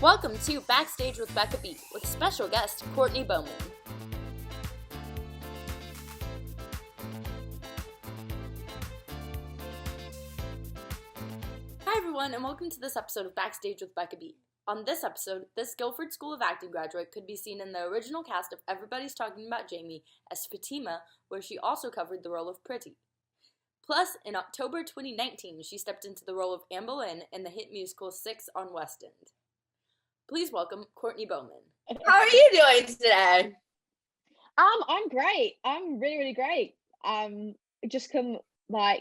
Welcome to Backstage with Becca with special guest Courtney Bowman. Hi everyone, and welcome to this episode of Backstage with Becca. On this episode, this Guildford School of Acting graduate could be seen in the original cast of Everybody's Talking About Jamie as Fatimah, where she also covered the role of Pretty. Plus, in October 2019, she stepped into the role of Anne Boleyn in the hit musical 6 on West End. Please welcome Courtney Bowman. How are you doing today? I'm great. I'm really great. Just come out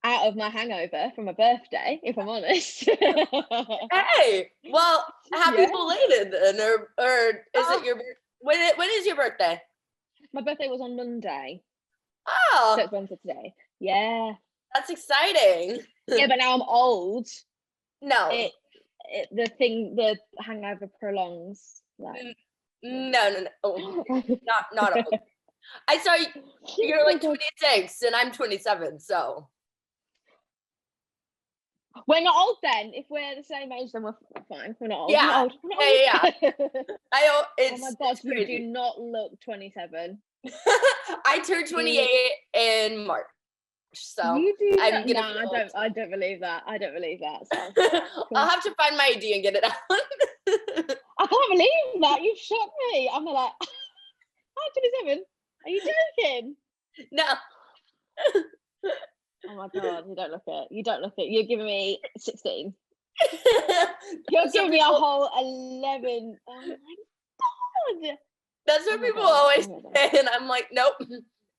of my hangover from my birthday, if I'm honest. Hey, well, happy belated then, or is it your when is your birthday? My birthday was on Monday. Oh, So it's Wednesday today. Yeah. That's exciting. Yeah, but now I'm old. No. The hangover prolongs. No. Oh, not old. I saw you're like 26 and I'm 27, so. We're not old then. If we're the same age, then we're fine. We're not old. Yeah. We're not old. Yeah. Oh my God, you do not look 27. I turned 28 in March. So you do. I'm gonna I don't believe that. So. I'll have to find my ID and get it out. I can't believe that. You've shocked me. I'm like, I'm 27. Are you joking? No. Oh my God, you don't look it. You're giving me 16. You're giving me a whole 11. Oh my God. That's what people always say, and I'm like, nope,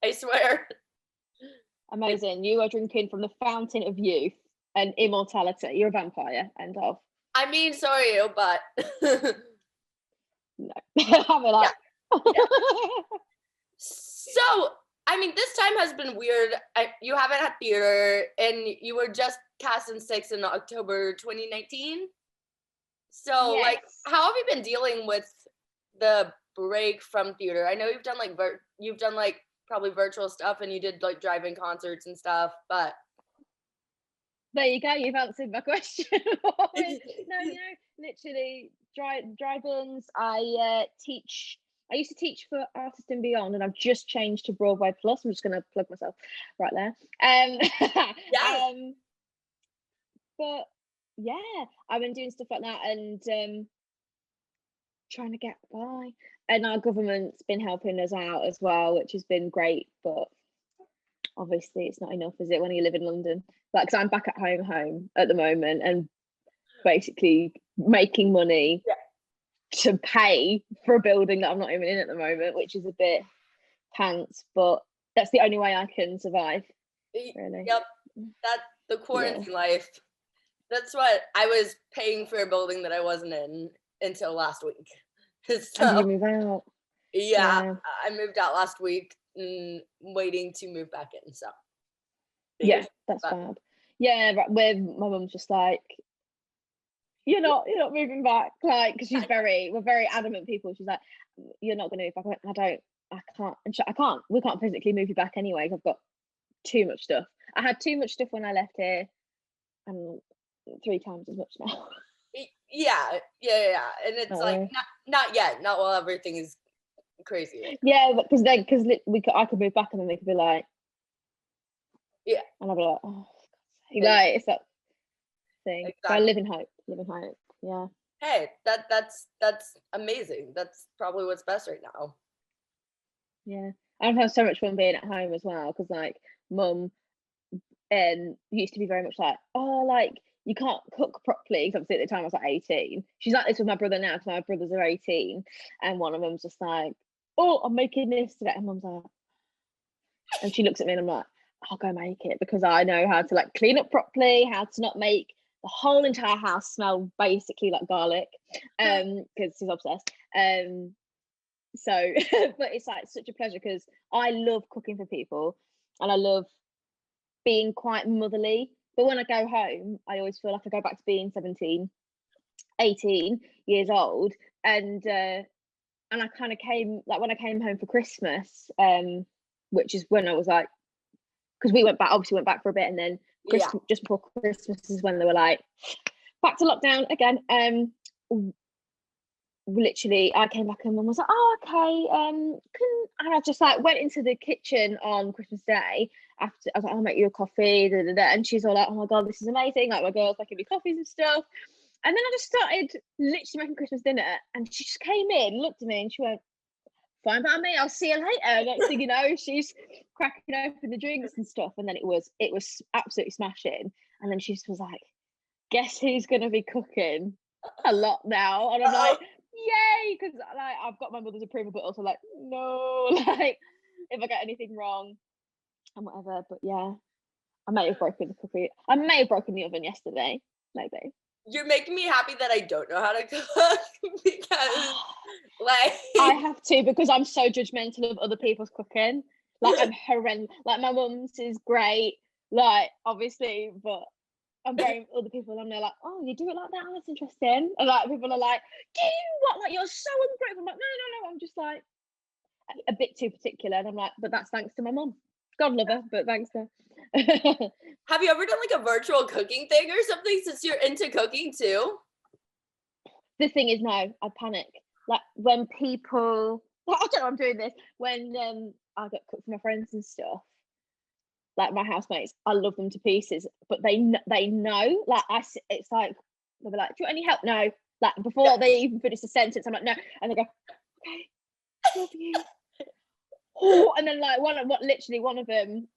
I swear. Amazing. You are drinking from the fountain of youth and immortality. You're a vampire, end of. I mean, sorry, but no. I mean, like... yeah. So, I mean, this time has been weird. You haven't had theater, and you were just cast in 6 in October 2019. So, yes. like, how have you been dealing with the break from theater? I know you've done like probably virtual stuff, and you did like drive-in concerts and stuff, but there you go, you've answered my question. Literally drive-ins. I used to teach for Artist and Beyond, and I've just changed to Broadway Plus. I'm just going to plug myself right there. Yes. But yeah, I've been doing stuff like that and trying to get by. And our government's been helping us out as well, which has been great. But obviously, it's not enough, is it, when you live in London? Like, because I'm back at home at the moment, and basically making money to pay for a building that I'm not even in at the moment, which is a bit pants. But that's the only way I can survive. Really. Yep, that's the quarantine life. That's what I was paying for a building that I wasn't in until last week. So, you move out? Yeah, I moved out last week and waiting to move back in. So yeah, that's bad. Yeah, with my mum's just like, you're not moving back, like, because we're very adamant people. She's like, you're not going to move back. I can't. We can't physically move you back anyway. I've got too much stuff. I had too much stuff when I left here, and 3 times as much now. Yeah, and it's like not yet, not while everything is crazy. Yeah, because I could move back, and then they could be like, yeah, and I'll be like, oh, like, it's that thing. Exactly. So I live in hope. Yeah. Hey, that's amazing. That's probably what's best right now. Yeah, I've had so much fun being at home as well, because like mum used to be very much like, oh, like, you can't cook properly, because obviously at the time I was like 18. She's like this with my brother now, because my brothers are 18, and one of them's just like, oh, I'm making this today, and mum's like, and she looks at me and I'm like, I'll go make it, because I know how to like clean up properly, how to not make the whole entire house smell basically like garlic, because she's obsessed. So but it's like such a pleasure, because I love cooking for people, and I love being quite motherly. But when I go home, I always feel like I go back to being 17, 18 years old. And I kind of came, like, when I came home for Christmas, which is when I was like, because we went back for a bit, and then just before Christmas is when they were like, back to lockdown again. Literally, I came back and Mum was like, "Oh, okay." And I just like went into the kitchen on Christmas Day. After I was like, "I'll make you a coffee." Da, da, da. And she's all like, "Oh my god, this is amazing!" Like my girls making me coffees and stuff. And then I just started literally making Christmas dinner, and she just came in, looked at me, and she went, "Fine by me. I'll see you later." Next thing you know, she's cracking open the drinks and stuff, and then it was absolutely smashing. And then she just was like, "Guess who's going to be cooking a lot now?" And I'm like, "Yay!" Because like I've got my mother's approval, but also like, no, like if I get anything wrong and whatever. But yeah, I may have broken the cookie. I may have broken the oven yesterday, maybe. You're making me happy that I don't know how to cook because, like, I have to because I'm so judgmental of other people's cooking. Like I'm horrendous. Like my mum's is great, like obviously, but I'm very other people and they're like, "Oh, you do it like that? Oh, that's interesting." And like people are like, "Do you what? Like you're so ungrateful." I'm like, no. I'm just like a bit too particular, and I'm like, but that's thanks to my mum. God love her, but thanks to. have you ever done like a virtual cooking thing or something since you're into cooking too? The thing is, no, I panic. Like when people, I don't know, I'm doing this when I get cooked for my friends and stuff. Like my housemates, I love them to pieces, but they know. Like it's like they'll be like, "Do you want any help?" No. Like before they even finish the sentence, I'm like, "No," and they go, "Okay, love you." Oh, and then like one of them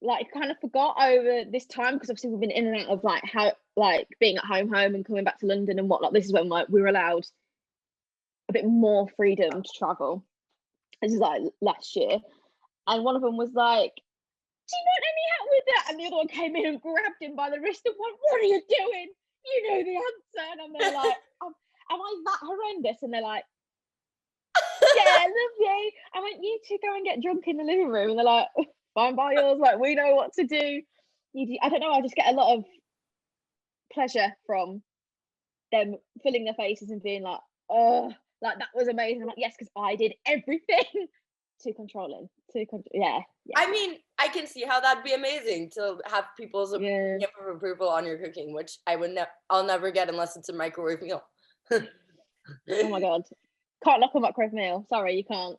like kind of forgot over this time because obviously we've been in and out of like how like being at home and coming back to London and whatnot. This is when like we were allowed a bit more freedom to travel. This is like last year, and one of them was like, "Do you want any help with that?" And the other one came in and grabbed him by the wrist and went, "What are you doing? You know the answer." And I'm there like, "Am I that horrendous?" And they're like, "Yeah, I love you." I went, "You two go and get drunk in the living room." And they're like, "Fine by yours. Like we know what to do." I don't know. I just get a lot of pleasure from them filling their faces and being like, "Oh, like that was amazing." I'm like, "Yes," because I did everything. Too controlling. Yeah. I mean, I can see how that'd be amazing to have people's opinion of approval on your cooking, which I'll never get unless it's a microwave meal. Oh my god, can't knock a microwave meal. Sorry, you can't.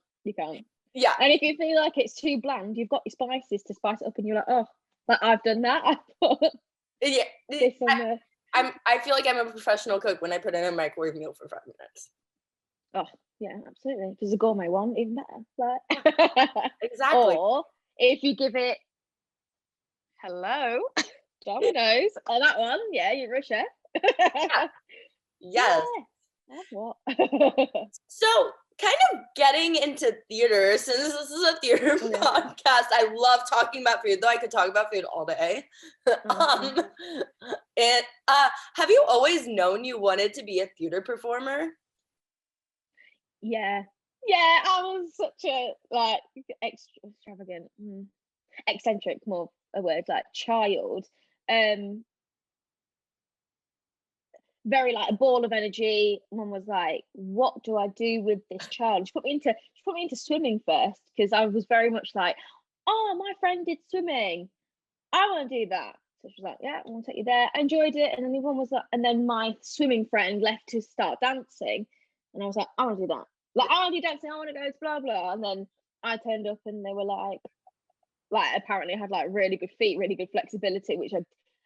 Yeah. And if you feel like it's too bland, you've got your spices to spice it up, and you're like, "Oh, like I've done that." I put this on there. I feel like I'm a professional cook when I put in a microwave meal for 5 minutes. Oh yeah, absolutely. If there's a gourmet one, even better. Like exactly. Or if you give it hello Domino's, or that one, yeah, you're a chef. Yeah. Yes. Yeah. What? So, kind of getting into theater, since this is a theater podcast, I love talking about food, though I could talk about food all day. And have you always known you wanted to be a theater performer? Yeah, I was such a like extravagant, eccentric, more a word, like child. Very like a ball of energy. Mum was like, "What do I do with this child?" She put me into swimming first because I was very much like, "Oh, my friend did swimming. I want to do that." So she was like, "Yeah, I want to take you there." I enjoyed it. And then the one was like, and then my swimming friend left to start dancing, and I was like, "I want to do that. Like, I want to do dancing. I want to go to blah blah." And then I turned up, and they were like apparently I had like really good feet, really good flexibility, which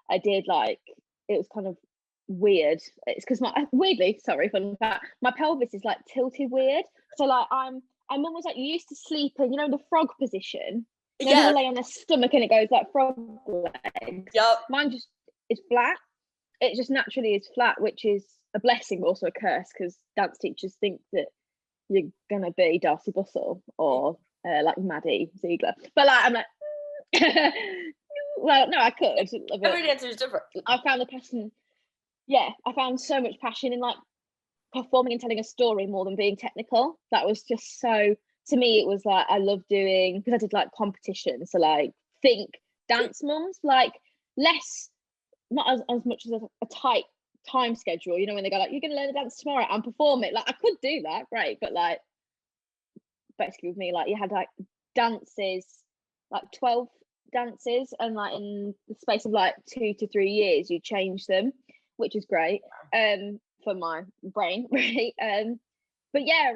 I did. Like it was kind of weird. It's because my fun fact, my pelvis is like tilted weird. So like my mum was like, "You used to sleep in, the frog position." You lay on the stomach and it goes like frog legs. Yep. Mine just is flat. It just naturally is flat, which is a blessing but also a curse because dance teachers think that you're gonna be Darcy Bussell or like Maddie Ziegler. But like I'm like, well, no, I could. Every dancer is different. I found the passion. Yeah, I found so much passion in like performing and telling a story more than being technical. That was just so, to me, it was like I love doing, because I did like competitions. So like think dance mums, like less, not as much as a tight time schedule, when they go like, "You're going to learn the dance tomorrow and perform it." Like I could do that, great. But like basically with me, like you had like dances, like 12 dances, and like in the space of like 2 to 3 years, you change them. which is great for my brain, really. But yeah,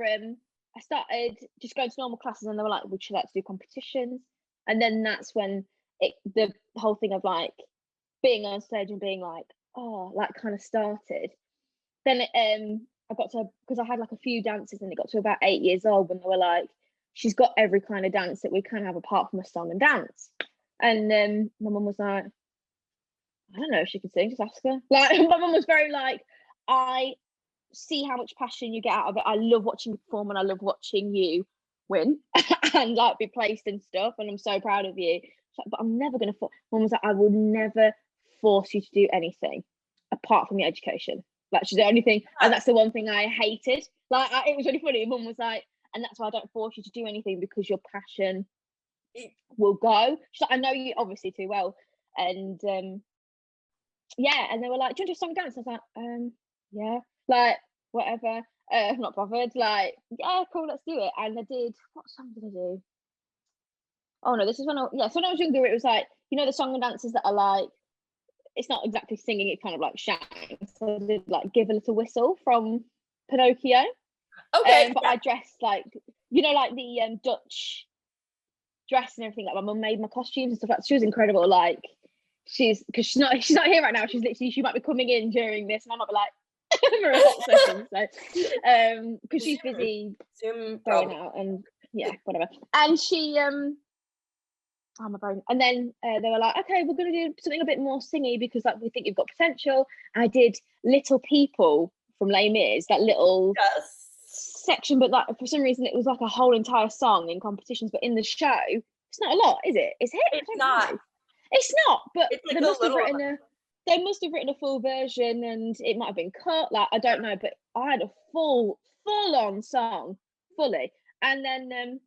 I started just going to normal classes, and they were like, would you like to do competitions? And then that's when the whole thing of like being on stage and being like, oh, like kind of started. Then I got to, because I had like a few dances, and it got to about 8 years old when they were like, she's got every kind of dance that we can have apart from a song and dance. And my mum was like, I don't know if she can sing, just ask her. Like, my mum was very like, I see how much passion you get out of it. I love watching you perform, and I love watching you win and like be placed and stuff, and I'm so proud of you. Like, but I'm never gonna Mum was like, I will never force you to do anything apart from your education. Like, she's the only thing, and that's the one thing I hated. Like, it was really funny. Mum was like, and that's why I don't force you to do anything, because your passion will go. She's like, I know you obviously too well. And yeah, and they were like, do you want to do song dance? I was like, yeah, like whatever. I'm not bothered. Like, yeah, cool, let's do it. And I did, what song did I do? Oh no, this is when so when I was younger, it was like, you know, the song and dances that are like, it's not exactly singing, it's kind of like shouting. So I did like Give a Little Whistle from Pinocchio. Okay. But I dressed like, you know, like the Dutch dress and everything. Like, my mum made my costumes and stuff like that. She was incredible. Like, because she's not here right now. She might be coming in during this, and I might be like for a hot session. So because she's busy going out and yeah, whatever. And she oh my brain. And then they were like, okay, we're gonna do something a bit more singy, because like we think you've got potential. I did Little People from Les Mis, that little section, but like for some reason it was like a whole entire song in competitions, but in the show it's not a lot, is it? Is it? It's not. Know. It's not, but it's like they must have written a full version, and it might have been cut. Like, I don't know, but I had a full on song, fully. And then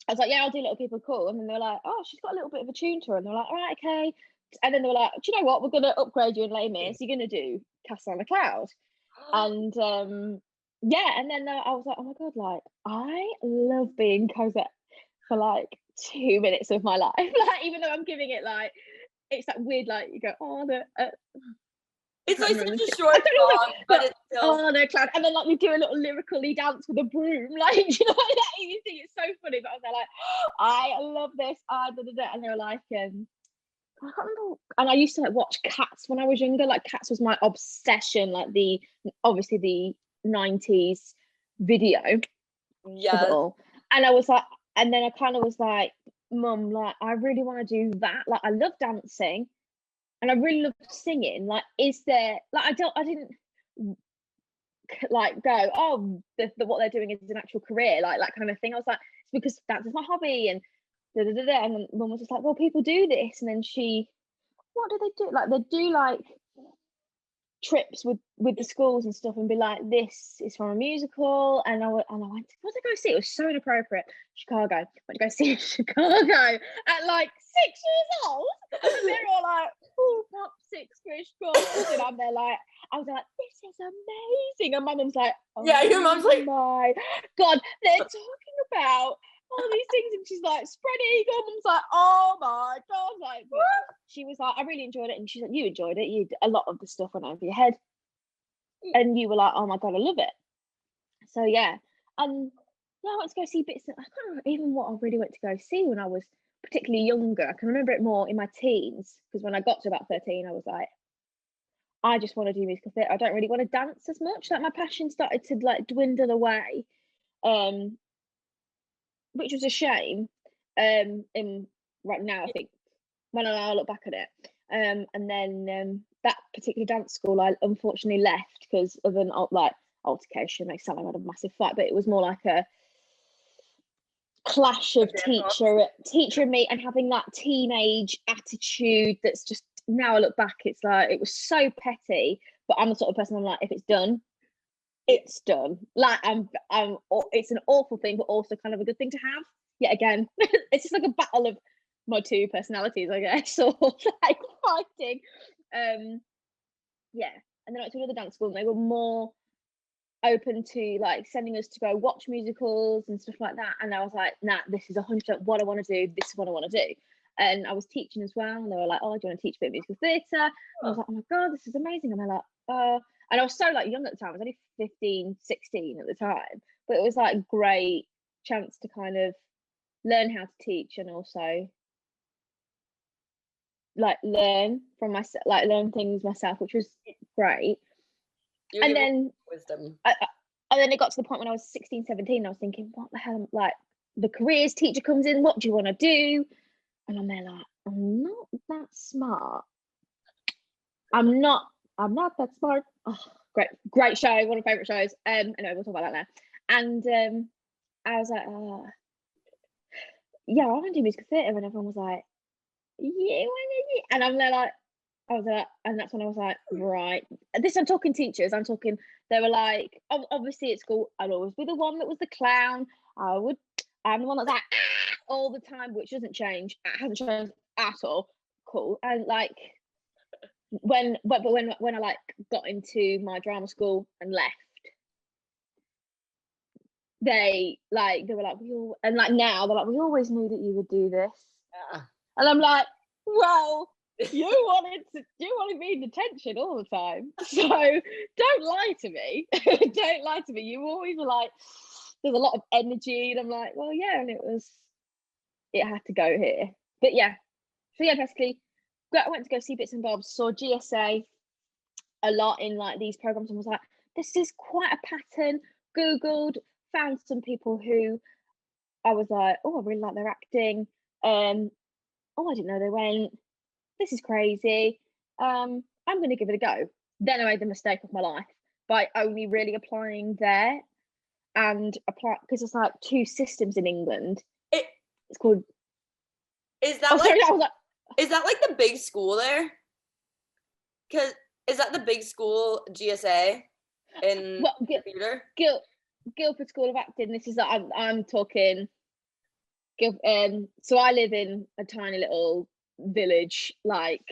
I was like, yeah, I'll do Little People, cool. And then they were like, oh, she's got a little bit of a tune to her. And they were like, all right, okay. And then they were like, do you know what? We're going to upgrade you in Les Mis. You're going to do Castle on a Cloud. And yeah, and then I was like, oh my God, like, I love being Cosette for like 2 minutes of my life. Like, even though I'm giving it like, it's that weird, like, you go, oh, it's like such a short song, but it's still... oh no, Cloud. And then like we do a little lyrically dance with a broom, like, you know, like that. You think it's so funny, but I was like, I love this. And they were like, I can't remember. And I used to like watch Cats when I was younger. Like, Cats was my obsession. Like, obviously the 90s video. Yeah. And I was like, and then I kind of was like, Mum, like, I really want to do that. Like, I love dancing. And I really love singing. Like, is there, like, I didn't like go, oh, what they're doing is an actual career, like that kind of thing. I was like, it's because dance is my hobby, and and then Mum was just like, well, people do this. And then what do they do? Like, they do like trips with the schools and stuff, and be like, this is from a musical. And I went, what did I go see? It was so inappropriate. Chicago. Went to go see Chicago at like 6 years old. And they're all like, oh, pop 6-ish girls. And I'm there like, I was like, this is amazing. And my mum's like, oh, yeah, your mum's like, my God, they're talking about all these things. And she's like, spread eagle. Mum's like, oh my God. Like, she was like, I really enjoyed it. And she's like, you enjoyed it. A lot of the stuff went over your head. And you were like, oh my God, I love it. So yeah. Yeah, I went to go see bits. I can't remember even what I really went to go see when I was particularly younger. I can remember it more in my teens, because when I got to about 13, I was like, I just want to do musical theatre. I don't really want to dance as much. Like, my passion started to like dwindle away, which was a shame. In right now, I think when I look back at it, and then that particular dance school, I unfortunately left because of an altercation. They sound like I had a massive fight, but it was more like a clash of teacher and me, and having that teenage attitude that's just, now I look back, it's like, it was so petty. But I'm the sort of person, I'm like, if it's done, it's done. Like, it's an awful thing, but also kind of a good thing to have. Yet again, it's just like a battle of my two personalities, I guess, or like fighting. Yeah. And then I went to another dance school, and they were more open to like sending us to go watch musicals and stuff like that. And I was like, nah, this is 100% what I want to do. This is what I want to do. And I was teaching as well, and they were like, oh, do you want to teach a bit of musical theatre? And I was like, oh my God, this is amazing. And they're like, and I was so like young at the time. I was only 15, 16 at the time, but it was like a great chance to kind of learn how to teach and also like learn from myself, like learn things myself, which was great. And then wisdom. And then it got to the point when I was 16, 17, I was thinking, what the hell, like the careers teacher comes in, what do you want to do? And I'm there like, I'm not that smart. I'm not that smart. Oh, great show, one of my favourite shows. Anyway, we'll talk about that now. And I was like, yeah, I want to do musical theatre. And everyone was like, yeah, and I'm there like, I was like, and that's when I was like, right. This, I'm talking teachers. I'm talking, they were like, obviously at school, I'd always be the one that was the clown. I'm the one that's like, all the time, which doesn't change. It hasn't changed at all. Cool. And like, when I like got into my drama school and left, they were like, and like now they're like, we always knew that you would do this. Yeah. And I'm like, well, you wanted me in detention all the time, so don't lie to me. Don't lie to me. You always were like, there's a lot of energy, and I'm like, well, yeah, and it had to go here. But yeah, so yeah, basically I went to go see bits and bobs, saw GSA a lot in like these programs, and was like, this is quite a pattern. Googled, found some people who I was like, oh, I really like their acting. Oh, I didn't know they went, this is crazy. I'm going to give it a go. Then I made the mistake of my life by only really applying there and apply, because there's like 2 systems in England. It's called. Is that is that like the big school there? Because is that the big school GSA in the theatre? Guildford School of Acting. This is I'm talking. So I live in a tiny little village, like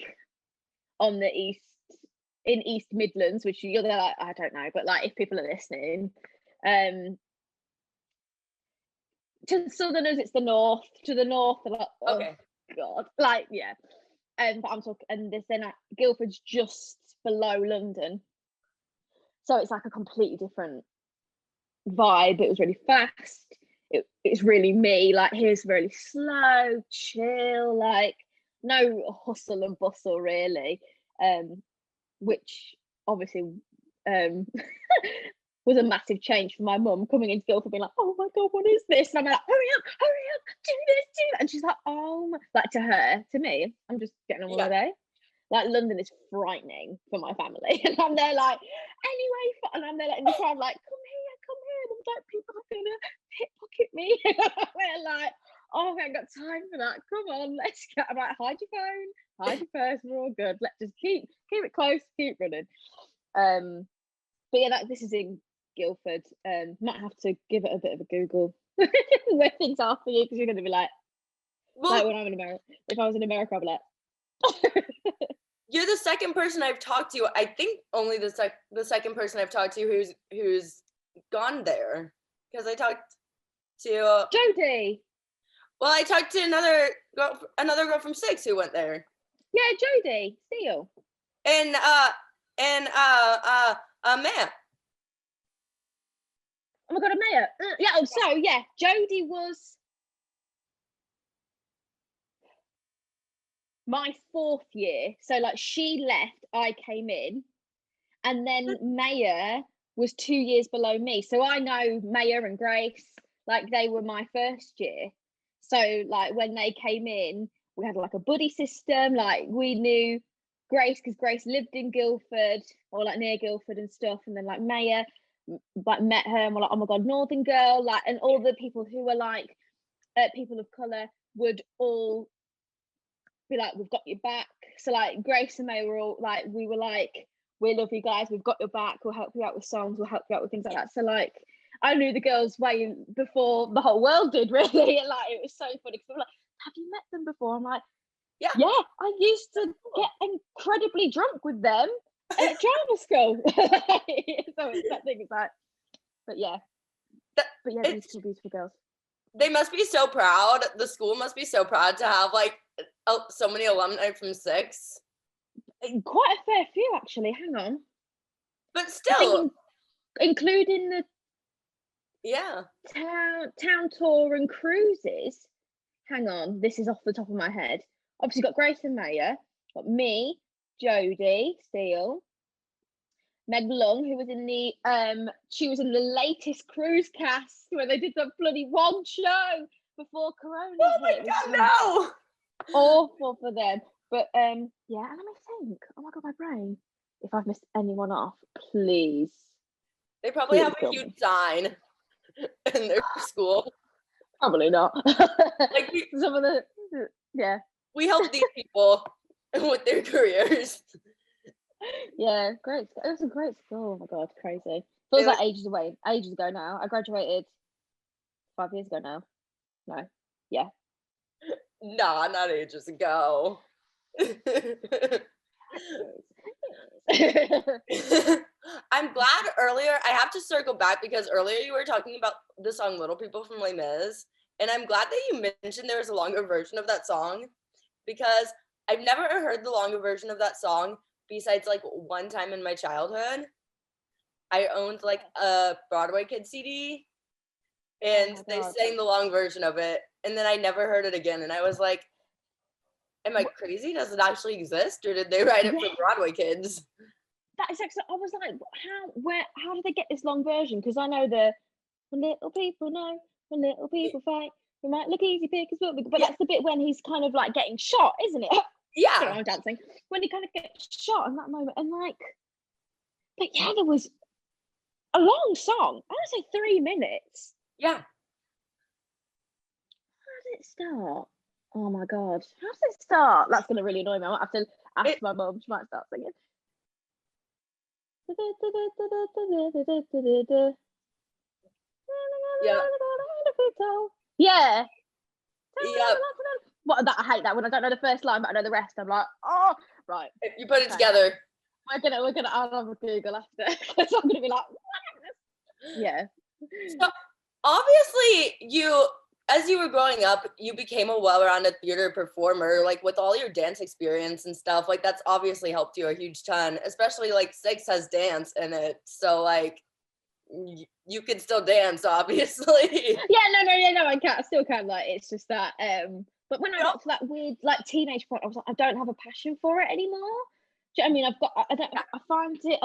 on the East Midlands, which you're there like, I don't know, but like if people are listening, to Southerners it's the north, to the north, like, oh okay, god, like yeah. But I'm talking, and then Guildford's just below London, so it's like a completely different vibe. It was really fast. It's really me, like here's really slow, chill, like no hustle and bustle really, which obviously was a massive change for my mum coming into Guildford being like, oh my god, what is this? And I'm like, hurry up, do this, and she's like, oh, like to me, I'm just getting on with my day. Like London is frightening for my family, and I'm there like, anyway, and I'm there like in the crowd like, come here, and I'm like, people are gonna pickpocket me. We're like, oh, I haven't got time for that. Come on, let's go. I'm like, hide your phone, hide your purse, we're all good. Let's just keep it close, keep running. But yeah, this is in Guildford. Might have to give it a bit of a Google where things are for you, because you're gonna be like, like when I'm in America. If I was in America, I'd be like. You're the second person I've talked to. I think only the second person I've talked to who's gone there, because I talked to Jodie. Well, I talked to another girl from 6 who went there. Yeah, Jodie Steele. And Matt. Oh my god, Maya. Yeah. Oh, so yeah, Jodie was my 4th year. So like she left, I came in, and then Maya was 2 years below me. So I know Maya and Grace, like they were my 1st year. So like when they came in, we had like a buddy system. Like we knew Grace because Grace lived in Guildford or like near Guildford and stuff. And then like Maya, like met her and we're like, oh my god, Northern girl. Like, and all the people who were like people of colour would all be like, we've got your back. So like Grace and May were all like, we were like, we love you guys, we've got your back, we'll help you out with songs, we'll help you out with things like that. So like I knew the girls way before the whole world did, really. Like it was so funny because they were like, have you met them before? I'm like, yeah, I used to get incredibly drunk with them at drama school. So it's that thing, it's like, but yeah, these 2 beautiful girls. They must be so proud. The school must be so proud to have like so many alumni from 6. Quite a fair few, actually. Hang on. But I still, think including the yeah. town tour and cruises. Hang on, this is off the top of my head. Obviously, got Grace and Maya, got me, Jodie Steele, Meg Lung, who was in the she was in the latest cruise cast where they did the bloody one show before Corona hit. Oh my God, no! Awful for them. But yeah, and let me think. Oh my God, my brain. If I've missed anyone off, please. They probably have a kill huge me. sign in their school. Probably not. Like Some of the we help these people with their careers. Yeah, great. It was a great school. Oh my God, crazy. Feels like ages ago now. I graduated 5 years ago now. No, yeah. Nah, not ages ago. I'm glad earlier, I have to circle back because earlier you were talking about the song Little People from Les Mis, and I'm glad that you mentioned there was a longer version of that song because I've never heard the longer version of that song besides like one time in my childhood. I owned like a Broadway Kids CD and they sang the long version of it, and then I never heard it again, and I was like, am I crazy? Does it actually exist, or did they write it for Broadway kids? That is actually, I was like, how did they get this long version? Because I know when little people know, when little people fight, we might look easy pickers, but that's the bit when he's kind of like getting shot, isn't it? Yeah. Sorry, I'm dancing. When he kind of gets shot in that moment, and like, but yeah, there was a long song. I would say 3 minutes. Yeah. How did it start? Oh my God. How does it start? That's going to really annoy me. I might have to ask my mum. She might start singing. Yeah. Yeah. What that? I hate that when I don't know the first line, but I know the rest. I'm like, oh, right. If you put it together. We're gonna. I'll have a Google after because I'm gonna be like, what? Yeah. So obviously, as you were growing up, you became a well-rounded theater performer, like with all your dance experience and stuff. Like that's obviously helped you a huge ton, especially like 6 has dance in it. So like you can still dance, obviously. No, I can. I still can. Like it's just that. But when I got to that weird like teenage point, I was like, I don't have a passion for it anymore. Do you know what I mean? I find it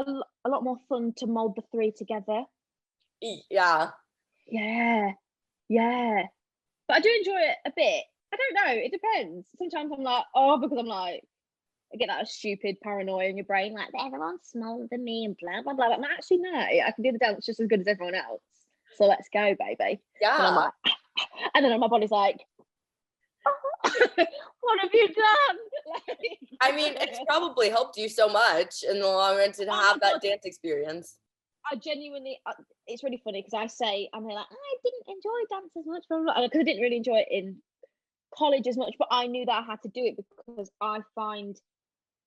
a lot more fun to mold the three together. Yeah. But I do enjoy it a bit. I don't know. It depends. Sometimes I'm like, because I'm like, I get that stupid paranoia in your brain, like everyone's smaller than me and blah blah blah. But actually, no, I can do the dance just as good as everyone else. So let's go, baby. Yeah. And I'm like, and then my body's like, what have you done? I mean, it's probably helped you so much in the long run to have that dance experience. I genuinely, it's really funny because I'm like, I didn't enjoy dance as much, because I didn't really enjoy it in college as much, but I knew that I had to do it because I find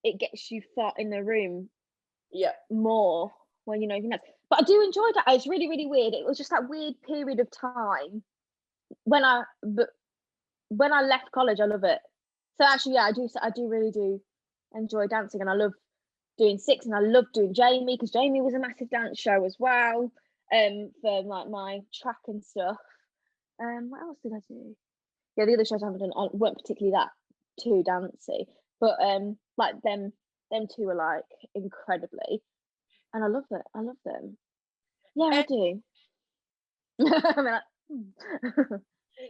it gets you far in the room more when you know you can dance. But I do enjoy that. It's really, really weird. It was just that weird period of time when I left college. I love it. So actually, I do really do enjoy dancing, and I love doing 6, and I love doing Jamie because Jamie was a massive dance show as well. For like my track and stuff. What else did I do? Yeah, the other shows I haven't done weren't particularly that too dancey, but like them two are like incredibly, and I love it. I love them. Yeah, I do. I mean,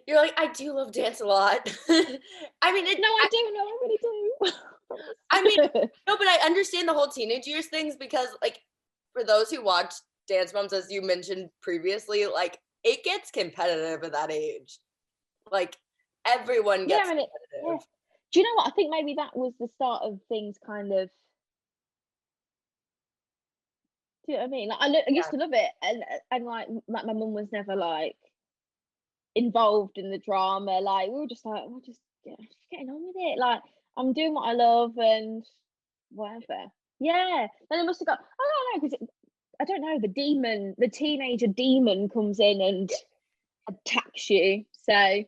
you're like, I do love dance a lot. I mean, I really do. I mean, no, but I understand the whole teenage years things because, like, for those who watch Dance Moms, as you mentioned previously, like, it gets competitive at that age. Like, everyone gets competitive. Yeah. Do you know what? I think maybe that was the start of things kind of. Do you know what I mean? Like, I used to love it, and like my mum was never like involved in the drama. Like we were just like, we're just getting on with it. Like I'm doing what I love and whatever. Yeah. Then it must have got. I don't know because I don't know. The teenager demon comes in and attacks you. So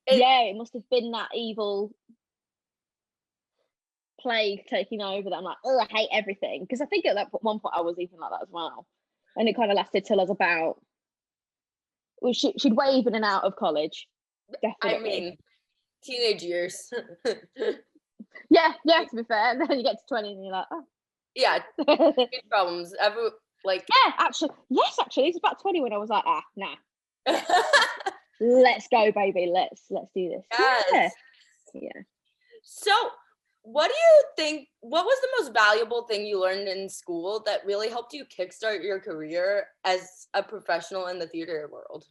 it must have been that evil plague taking over that I'm like, oh, I hate everything. Because I think at that one point I was even like that as well. And it kind of lasted till I was about, well, she'd wave in and out of college. Definitely. I mean, teenage years. Yeah, to be fair. And then you get to 20 and you're like, oh. Yeah, problems. Yeah, actually, it's about 20 when I was like, nah. Let's go, baby. Let's do this. Yes. Yeah. So, what do you think, what was the most valuable thing you learned in school that really helped you kickstart your career as a professional in the theater world?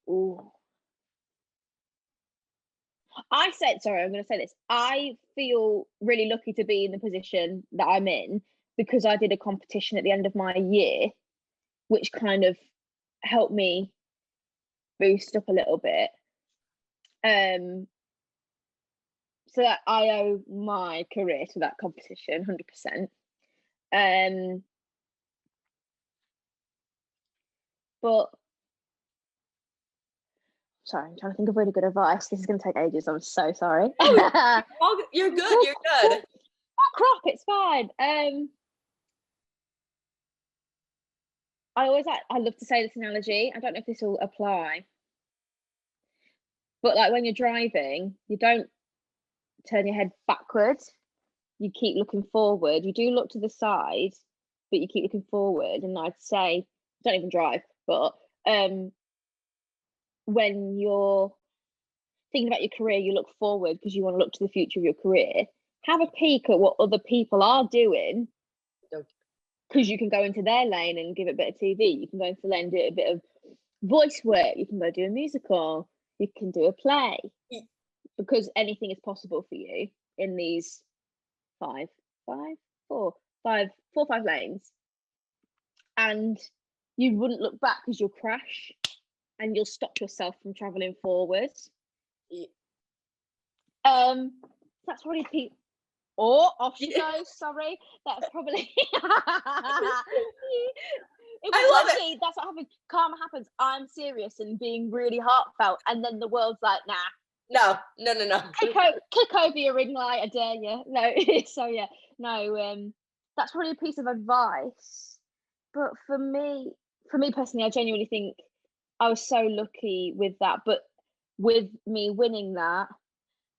Ooh. I'm going to say this. I feel really lucky to be in the position that I'm in because I did a competition at the end of my year, which kind of helped me boost up a little bit. So that I owe my career to that competition, 100%. But sorry, I'm trying to think of really good advice. This is going to take ages. I'm so sorry. You're good. You're good. Oh, crap, it's fine. I love to say this analogy. I don't know if this will apply, but like when you're driving, you don't turn your head backwards. You keep looking forward. You do look to the side, but you keep looking forward. And I'd say, don't even drive, but when you're thinking about your career, you look forward because you want to look to the future of your career. Have a peek at what other people are doing, because you can go into their lane and give it a bit of TV. You can go into the lane and do a bit of voice work. You can go do a musical. You can do a play, because anything is possible for you in these five lanes. And you wouldn't look back because you'll crash and you'll stop yourself from traveling forwards. Yeah. That's probably off she goes. Sorry, that's probably. I love it. That's what happens. Karma happens. I'm serious and being really heartfelt, and then the world's like, nah. No. Click over your ring light. I dare you. No. So yeah, no. That's probably a piece of advice. But for me personally, I genuinely think I was so lucky with that. But with me winning that,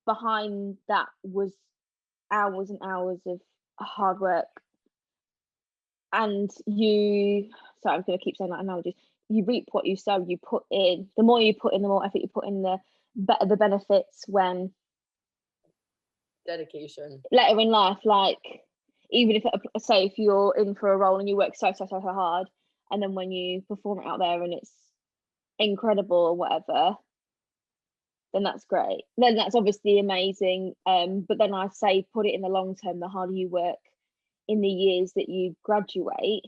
behind that was hours and hours of hard work. And so I'm going to keep saying that analogy. You reap what you sow. You put in. The more you put in, the more effort you put in, the better the benefits when. Dedication. Later in life, like even if you're in for a role and you work so hard, and then when you perform it out there and it's incredible or whatever, then that's great. Then that's obviously amazing. But then I say put it in the long term. The harder you work in the years that you graduate,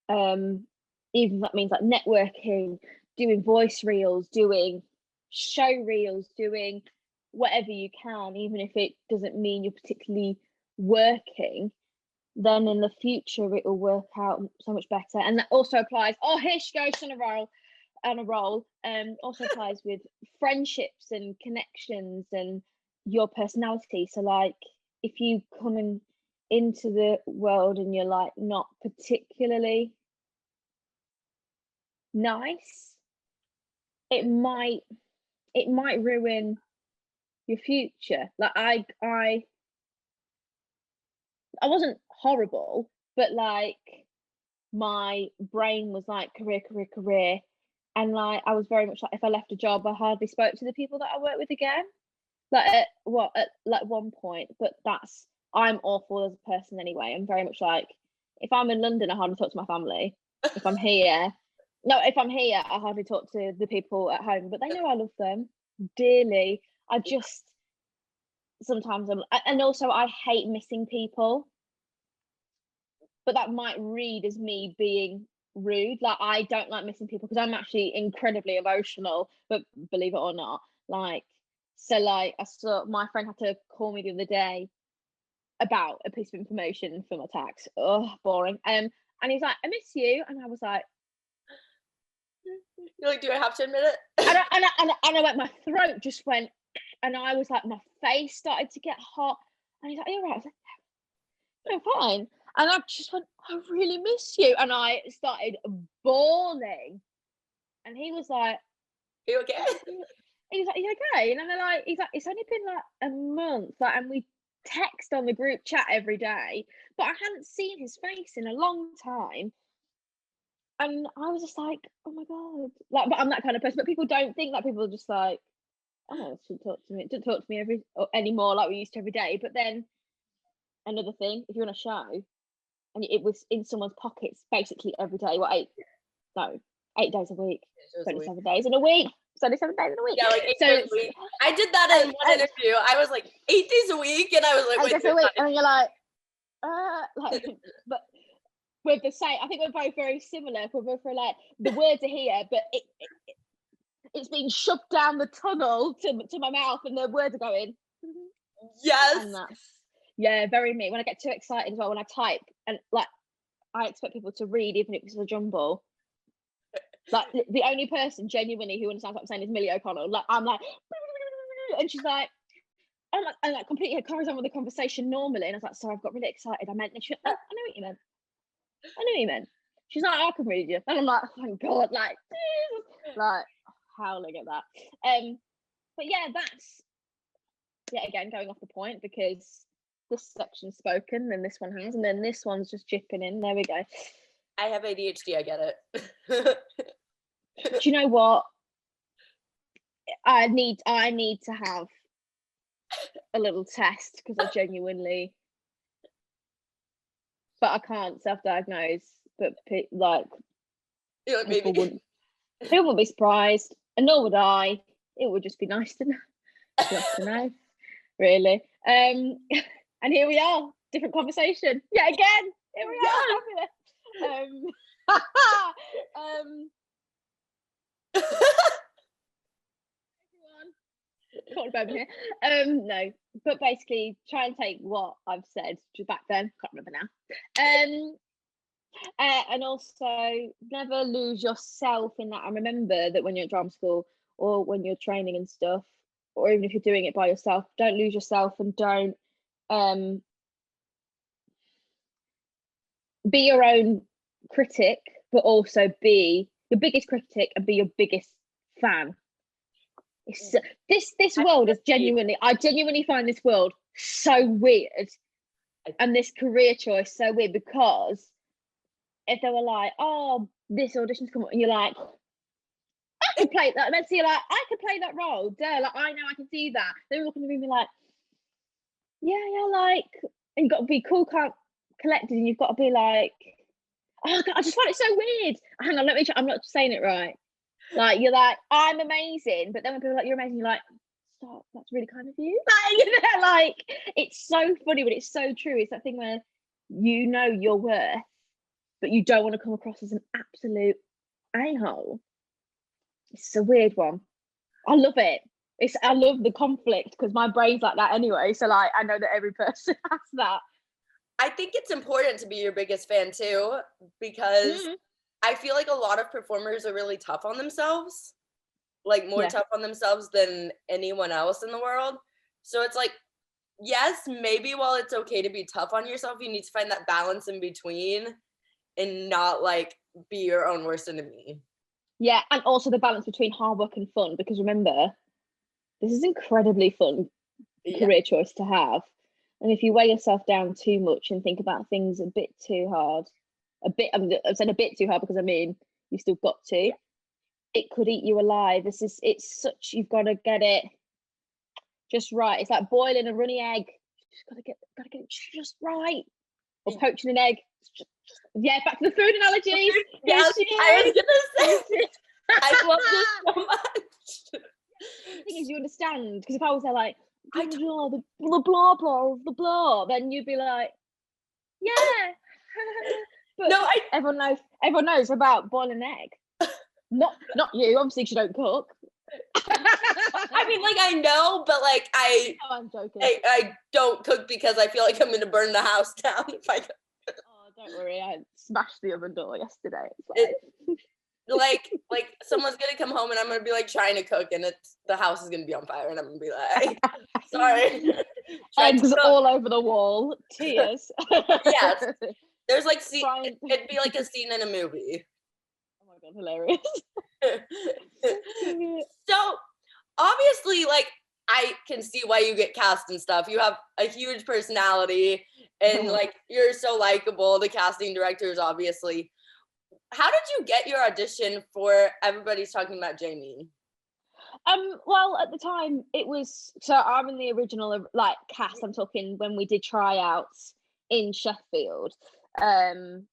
even if that means like networking, doing voice reels, doing show reels, doing whatever you can, even if it doesn't mean you're particularly working, then in the future it will work out so much better. And that also applies, here she goes on a roll, also applies with friendships and connections and your personality. So like if you come into the world and you're like not particularly nice, it might ruin your future. Like I wasn't horrible, but like my brain was like career, and like I was very much like, if I left a job, I hardly spoke to the people that I worked with again. Like at one point, but I'm awful as a person anyway. I'm very much like, if I'm in London, I hardly talk to my family. If I'm here, I hardly talk to the people at home, but they know I love them dearly. I just sometimes and also I hate missing people, but that might read as me being rude. Like I don't like missing people because I'm actually incredibly emotional, but believe it or not, like, so like I saw my friend had to call me the other day about a piece of information for my tax. Oh, boring. And he's like, I miss you. And I was like, You're like, do I have to admit it? And I went, my throat just went, and I was like, my face started to get hot. And he's like, you're right. I was like, no, fine. And I just went, I really miss you. And I started bawling. And he was like, Are you okay? He was like, you okay? And then he's like, it's only been like a month. Like, and we text on the group chat every day, but I hadn't seen his face in a long time. And I was just like, oh my God. Like, but I'm that kind of person. But people don't think that. People are just like, oh, she talk to me. Don't talk to me anymore like we used to every day. But then another thing, if you're on a show and it was in someone's pockets basically every day, 8 days a week, 27 days in a week. 27 days in a week. Yeah, like 8 days a week. I did that in one interview. I was like 8 days a week, and I was like, 8 days a week, and you're like, but we're the same. I think we're both very similar. We're both like, the words are here, but it's being shoved down the tunnel to my mouth, and the words are going. Yes. And that's, very me. When I get too excited as well, when I type, and like, I expect people to read, even if it's a jumble. Like, the only person genuinely who understands what I'm saying is Millie O'Connell. Like, I'm like, and she's like, and like completely carries on with the conversation normally. And I was like, sorry, I've got really excited. I meant, and she went, I know what you meant. I know what you meant. She's like, I can read you. And I'm like, thank God, like, Jesus. Like, howling at that. But yeah, that's, again, going off the point, because this section's spoken, then this one has, and then this one's just chipping in. There we go. I have ADHD, I get it. Do you know what? I need to have a little test, because I genuinely, but I can't self-diagnose. But like, people wouldn't be surprised, and nor would I. It would just be nice to know, really. And here we are, different conversation. Yeah, again, here we are. Courtney Bowman here. No, but basically try and take what I've said back then, can't remember now. And also never lose yourself in that. I remember that when you're at drama school, or when you're training and stuff, or even if you're doing it by yourself, don't lose yourself, and don't be your own critic, but also be your biggest critic and be your biggest fan. This world is I genuinely find this world so weird, and this career choice so weird, because if they were like, oh, this audition's come up, and you're like, I could play that, and then see, like, I could play that role, duh, like, I know I can see that. They're looking at me like, yeah, like, and you've got to be cool, calm, collected, and you've got to be like, oh God, I just find it so weird. Hang on, let me check. I'm not saying it right. Like, you're like, I'm amazing, but then when people are like, you're amazing, you're like, stop, that's really kind of you. Like, you know, like, it's so funny, but it's so true. It's that thing where you know your worth, but you don't want to come across as an absolute a-hole. It's a weird one. I love it. I love the conflict, because my brain's like that anyway. So like, I know that every person has that. I think it's important to be your biggest fan too, because I feel like a lot of performers are really tough on themselves, like more tough on themselves than anyone else in the world. So it's like, yes, maybe while it's okay to be tough on yourself, you need to find that balance in between and not like be your own worst enemy. Yeah, and also the balance between hard work and fun, because remember, this is incredibly fun career choice to have. And if you weigh yourself down too much and think about things a bit too hard, I'm saying a bit too hard, because I mean, you've still got to, it could eat you alive. You've got to get it just right. It's like boiling a runny egg. You just gotta get it just right. Or poaching an egg. Back to the food analogies. Yes, I was gonna say, I love this so much. The thing is, you understand, because if I was there like, the blah blah of the blah, then you'd be like, yeah. But no, everyone knows about boiling an egg. Not you, obviously, because you don't cook. I mean, like, I know, but like, I'm joking. I don't cook because I feel like I'm gonna burn the house down if I go. Oh, don't worry, I smashed the oven door yesterday. It's like someone's gonna come home and I'm gonna be like trying to cook and the house is gonna be on fire and I'm gonna be like, sorry. Eggs all over the wall, tears. Yes. There's like Brian- it'd be like a scene in a movie. Oh my god, hilarious. So obviously, like, I can see why you get cast and stuff. You have a huge personality and like you're so likable. The casting directors, obviously. How did you get your audition for Everybody's Talking About Jamie? Well, at the time it was, so I'm in the original like cast. I'm talking when we did tryouts in Sheffield. Well,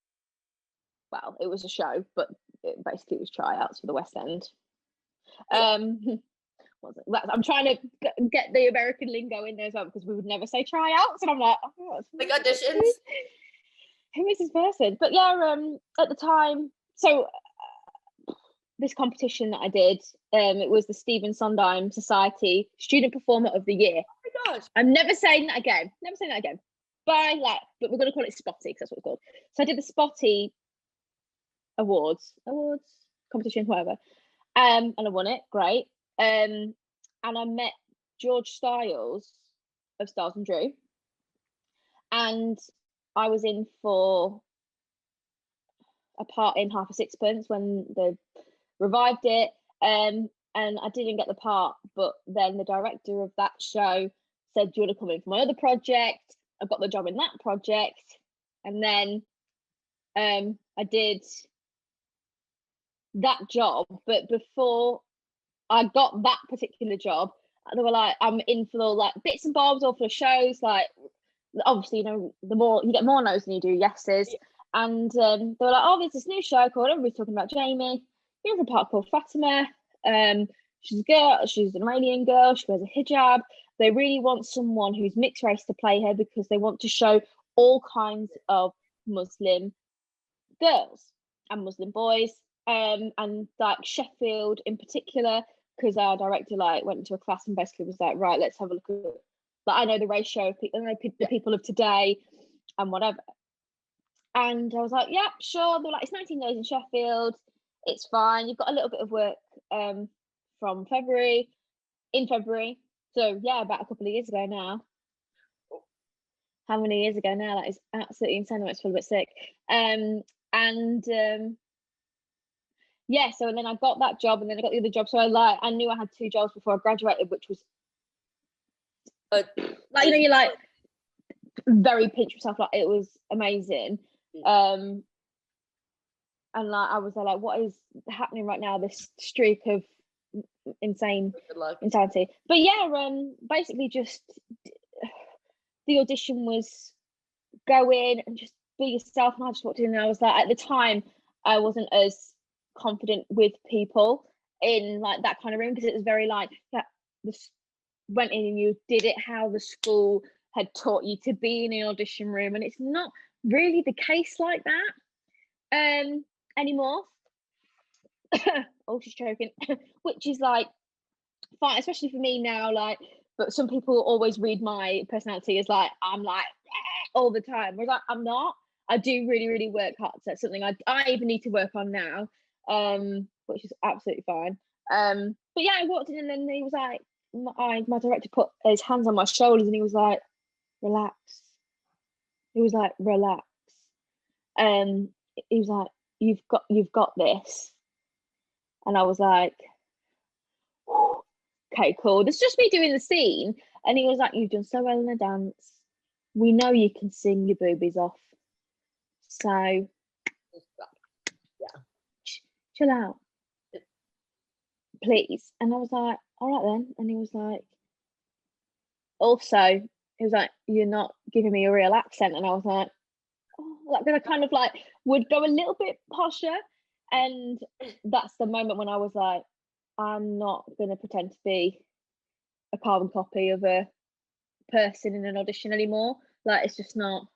it was a show, but it basically was tryouts for the West End. I'm trying to get the American lingo in there as well, because we would never say tryouts, and I'm like, oh, like auditions. Who is this person? But yeah, at the time, so this competition that I did, it was the Stephen Sondheim Society Student Performer of the Year. Oh my gosh! I'm never saying that again. Never saying that again. But we're going to call it Spotty because that's what it's called. So I did the Spotty awards competition, whatever, and I won it. Great. And I met George Stiles of Stiles and Drew, and I was in for a part in Half a Sixpence when they revived it, and I didn't get the part, but then the director of that show said, do you want to come in for my other project? I got the job in that project, and then I did that job, but before I got that particular job, they were like, I'm in for the like bits and bobs or for shows, like obviously, you know, the more you get more no's than you do yeses. Yeah. And they were like, oh, there's this new show called Everybody's Talking About Jamie. Here's a part called Fatimah. She's a girl, she's an Iranian girl, she wears a hijab. They really want someone who's mixed race to play her because they want to show all kinds of Muslim girls and Muslim boys. And like Sheffield in particular, because our director like went into a class and basically was like, right, let's have a look at, like, I know the ratio of people, the people of today and whatever. And I was like, yeah, sure. They're like, it's 19 days in Sheffield, it's fine, you've got a little bit of work from February. So yeah, about a couple of years ago now. How many years ago now? That is absolutely insane. I might feel a bit sick. Yeah, so and then I got that job, and then I got the other job. So I knew I had two jobs before I graduated, which was like, you know, you're like very pinch yourself, like it was amazing. And like I was like, what is happening right now? This streak of insanity. But yeah, basically just the audition was go in and just be yourself, and I just walked in and I was like, at the time I wasn't as confident with people in like that kind of room, because it was very like that went in and you did it how the school had taught you to be in an audition room, and it's not really the case like that anymore. Oh, she's choking. Which is like fine, especially for me now, like, but some people always read my personality as like I'm like all the time, whereas I'm not. I do really, really work hard. So that's something I even need to work on now, which is absolutely fine. But yeah, I walked in and then he was like, my director put his hands on my shoulders and he was like, relax. He was like, relax. He was like, you've got this. And I was like, okay, cool. This is just me doing the scene. And he was like, you've done so well in the dance. We know you can sing your boobies off. So, yeah, chill out, please. And I was like, all right then. And he was like, also, he was like, you're not giving me a real accent. And I was like, oh, like, then I kind of like would go a little bit posher. And that's the moment when I was like, I'm not going to pretend to be a carbon copy of a person in an audition anymore. Like, it's just not,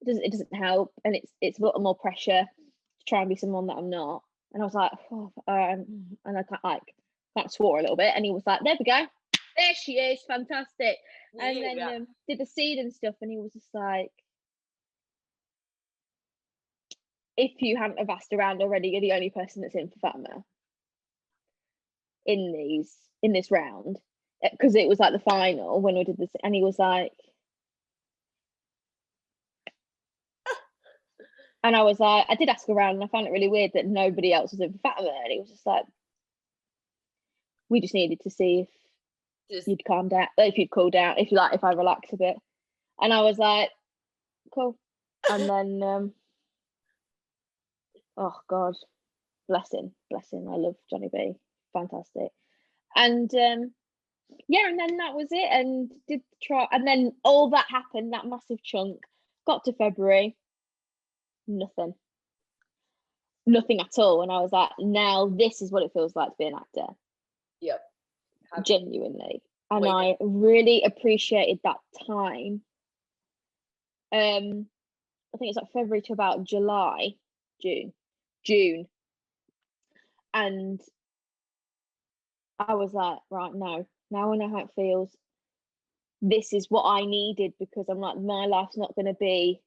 it doesn't help, and it's a little more pressure to try and be someone that I'm not. And I was like, oh, and I kind of swore a little bit, and he was like, there we go, there she is, fantastic. And then did the scene and stuff, and he was just like, if you hadn't have asked around already, you're the only person that's in for Fatimah in this round, because it was like the final when we did this, and he was like, and I was like, I did ask around, and I found it really weird that nobody else was in for Fatimah, and he was just like, we just needed to see if you'd calm down, if you'd cool down, if I relax a bit, and I was like, cool, and then oh God, bless him, I love Johnny B, fantastic, and yeah, and then that was it, and did try, and then all that happened, that massive chunk, got to February, nothing at all, and I was like, now this is what it feels like to be an actor. Yep. Genuinely, and I really appreciated that time. I think it's like February to about June, and I was like, right, now I know how it feels. This is what I needed, because I'm like, my life's not going to be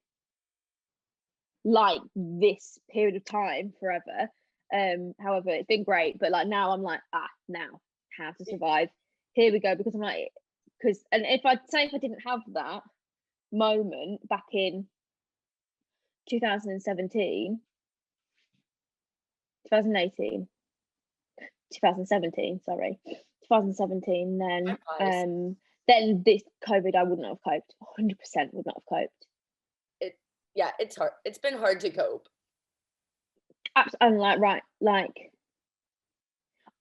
like this period of time forever. However, it's been great, but like now I'm like, now how to survive. Here we go, because I'm like, and if I didn't have that moment back in 2017, then this COVID, I wouldn't have coped. 100% would not have coped. It's hard. It's been hard to cope. I'm like,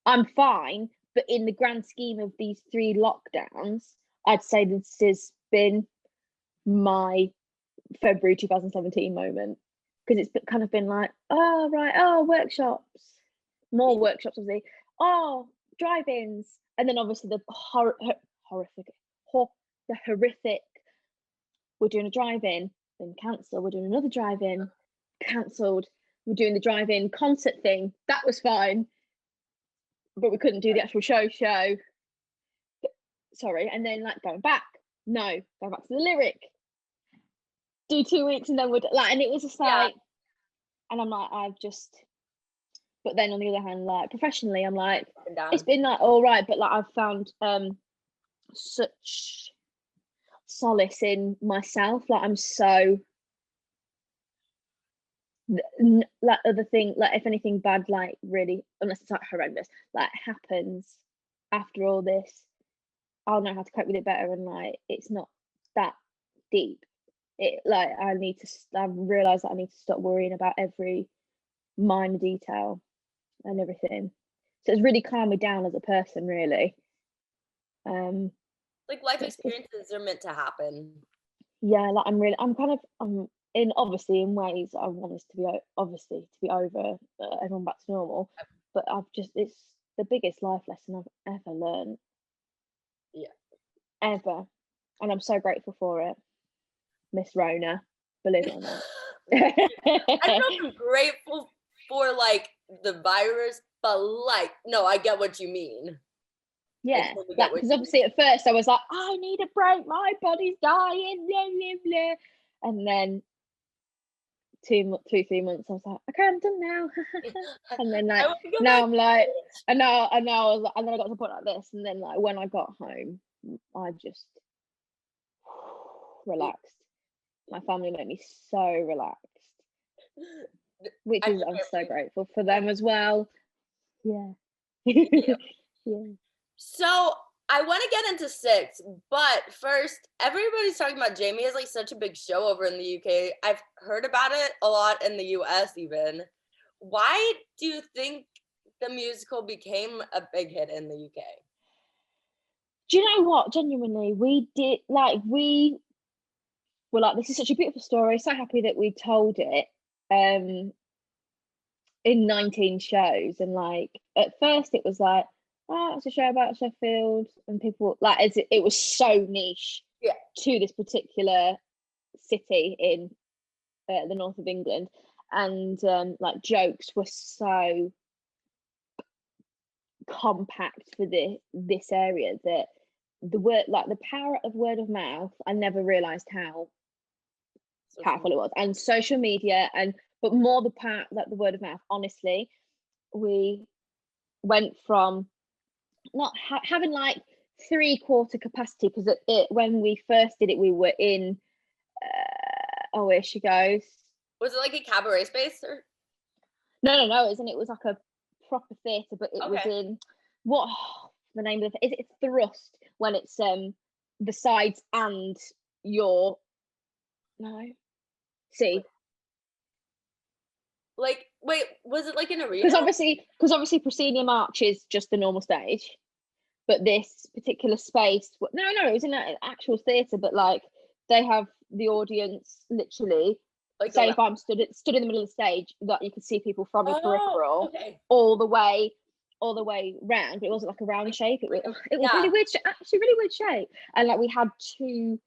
I'm fine, but in the grand scheme of these 3 lockdowns, I'd say this has been my February 2017 moment, because it's kind of been like, workshops, more workshops, obviously, drive-ins, and then obviously the horrific, we're doing a drive-in, then cancelled, we're doing another drive-in, cancelled, we're doing the drive-in concert thing, that was fine, but we couldn't do the actual show, sorry, and then like going back to the lyric, do 2 weeks, and then we'd like, and it was just like, and I'm like, but then on the other hand, like professionally, I'm like, it's been like all right, but like I've found such solace in myself, like I'm so like other thing, like if anything bad, like really, unless it's like horrendous, like happens after all this, I'll know how to cope with it better, and like it's not that deep. It like I realised that I need to stop worrying about every minor detail and everything. So it's really calmed me down as a person, really. Like life experiences are meant to happen. Yeah, like I'm in obviously in ways I want us to be over, everyone back to normal. But it's the biggest life lesson I've ever learned. Yeah. Ever, and I'm so grateful for it, Miss Rona. Believe it or not. I know I'm grateful for like the virus, but like no, I get what you mean. Yeah, because obviously at first I was like, I need a break, my body's dying, blah, blah, blah. And then 3 months I was like, okay, I'm done now. And then like now I'm like, and now I was like, and then I got to the point like this, and then like when I got home, I just relaxed. My family made me so relaxed, which is I'm so grateful for them as well. Yeah. Yeah. So I want to get into 6, but first, everybody's talking about Jamie as like such a big show over in the UK. I've heard about it a lot in the US even. Why do you think the musical became a big hit in the UK? Do you know what? Genuinely, we were like, this is such a beautiful story. So happy that we told it in 19 shows. And like, at first it was like, it's a show about Sheffield, and people like, it was so niche to this particular city in the north of England, and like jokes were so compact for this area that the power of word of mouth, I never realized how powerful it was, and social media, and but more the part that the word of mouth. Honestly, we went from not having like 3/4 capacity, because when we first did it, we were in oh, here she goes. Was it like a cabaret space or? No, it was like a proper theatre, but it was in what the name of it? Is it thrust, when it's the sides and your Like, wait, was it like an arena? Because obviously proscenium arch is just the normal stage, but this particular space, no, it was in an actual theatre, but like they have the audience literally, like, say if I'm stood in the middle of the stage, that you could see people from your peripheral all the way round, but it wasn't like a round shape. It was really weird, actually really weird shape. And like we had two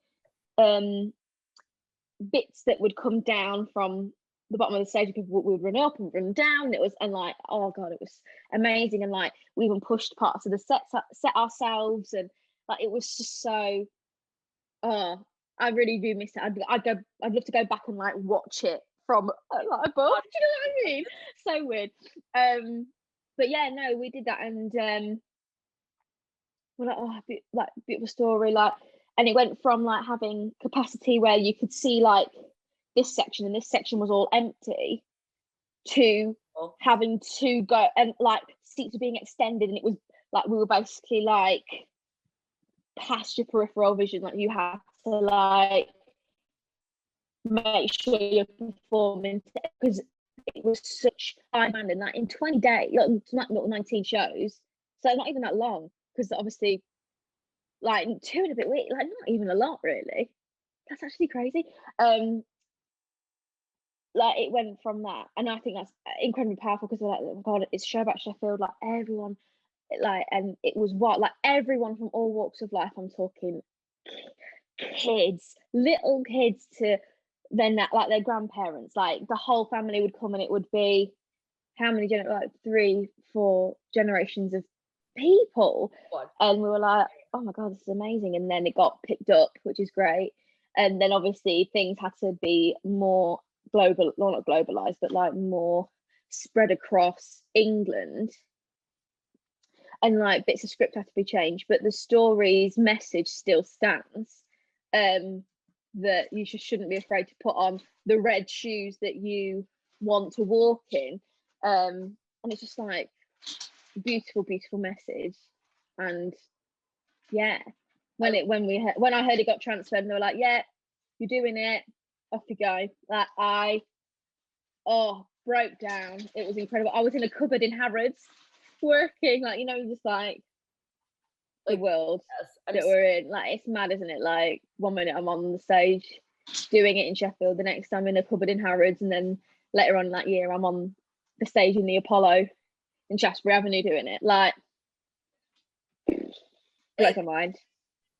bits that would come down from the bottom of the stage, people would run up and run down. It was, and like, oh god, it was amazing. And like we even pushed parts of the set ourselves, and like it was just so I really do miss it. I'd love to go back and like watch it from like above. Do you know what I mean? So weird. But yeah, no, we did that, and we're like, beautiful story, like, and it went from like having capacity where you could see like this section and this section was all empty, to having to go, and like seats were being extended, and it was like we were basically like past your peripheral vision, like you have to like make sure you're performing, because it was such high demand, and like in 20 days, like 19 shows, so not even that long, because obviously like 2 and a bit weeks, like not even a lot really. That's actually crazy. Like it went from that, and I think that's incredibly powerful, because like, oh god, it's a show about Sheffield, like everyone, like, and it was like everyone from all walks of life. I'm talking kids, little kids, to then that, like their grandparents, like the whole family would come, and it would be how many like 3-4 generations of people. And we were like, oh my god, this is amazing. And then it got picked up, which is great. And then obviously things had to be more global, well, not globalized, but like more spread across England, and like bits of script had to be changed, but the story's message still stands, that you just shouldn't be afraid to put on the red shoes that you want to walk in, and it's just like beautiful message. And yeah, when I heard it got transferred, and they were like, yeah, you're doing it, off you go, like I broke down. It was incredible. I was in a cupboard in Harrods working, like, you know, just like the world that we're in. Like, it's mad, isn't it? Like 1 minute I'm on the stage doing it in Sheffield, the next I'm in a cupboard in Harrods, and then later on that year I'm on the stage in the Apollo in Shaftesbury Avenue doing it. Like, blows my mind.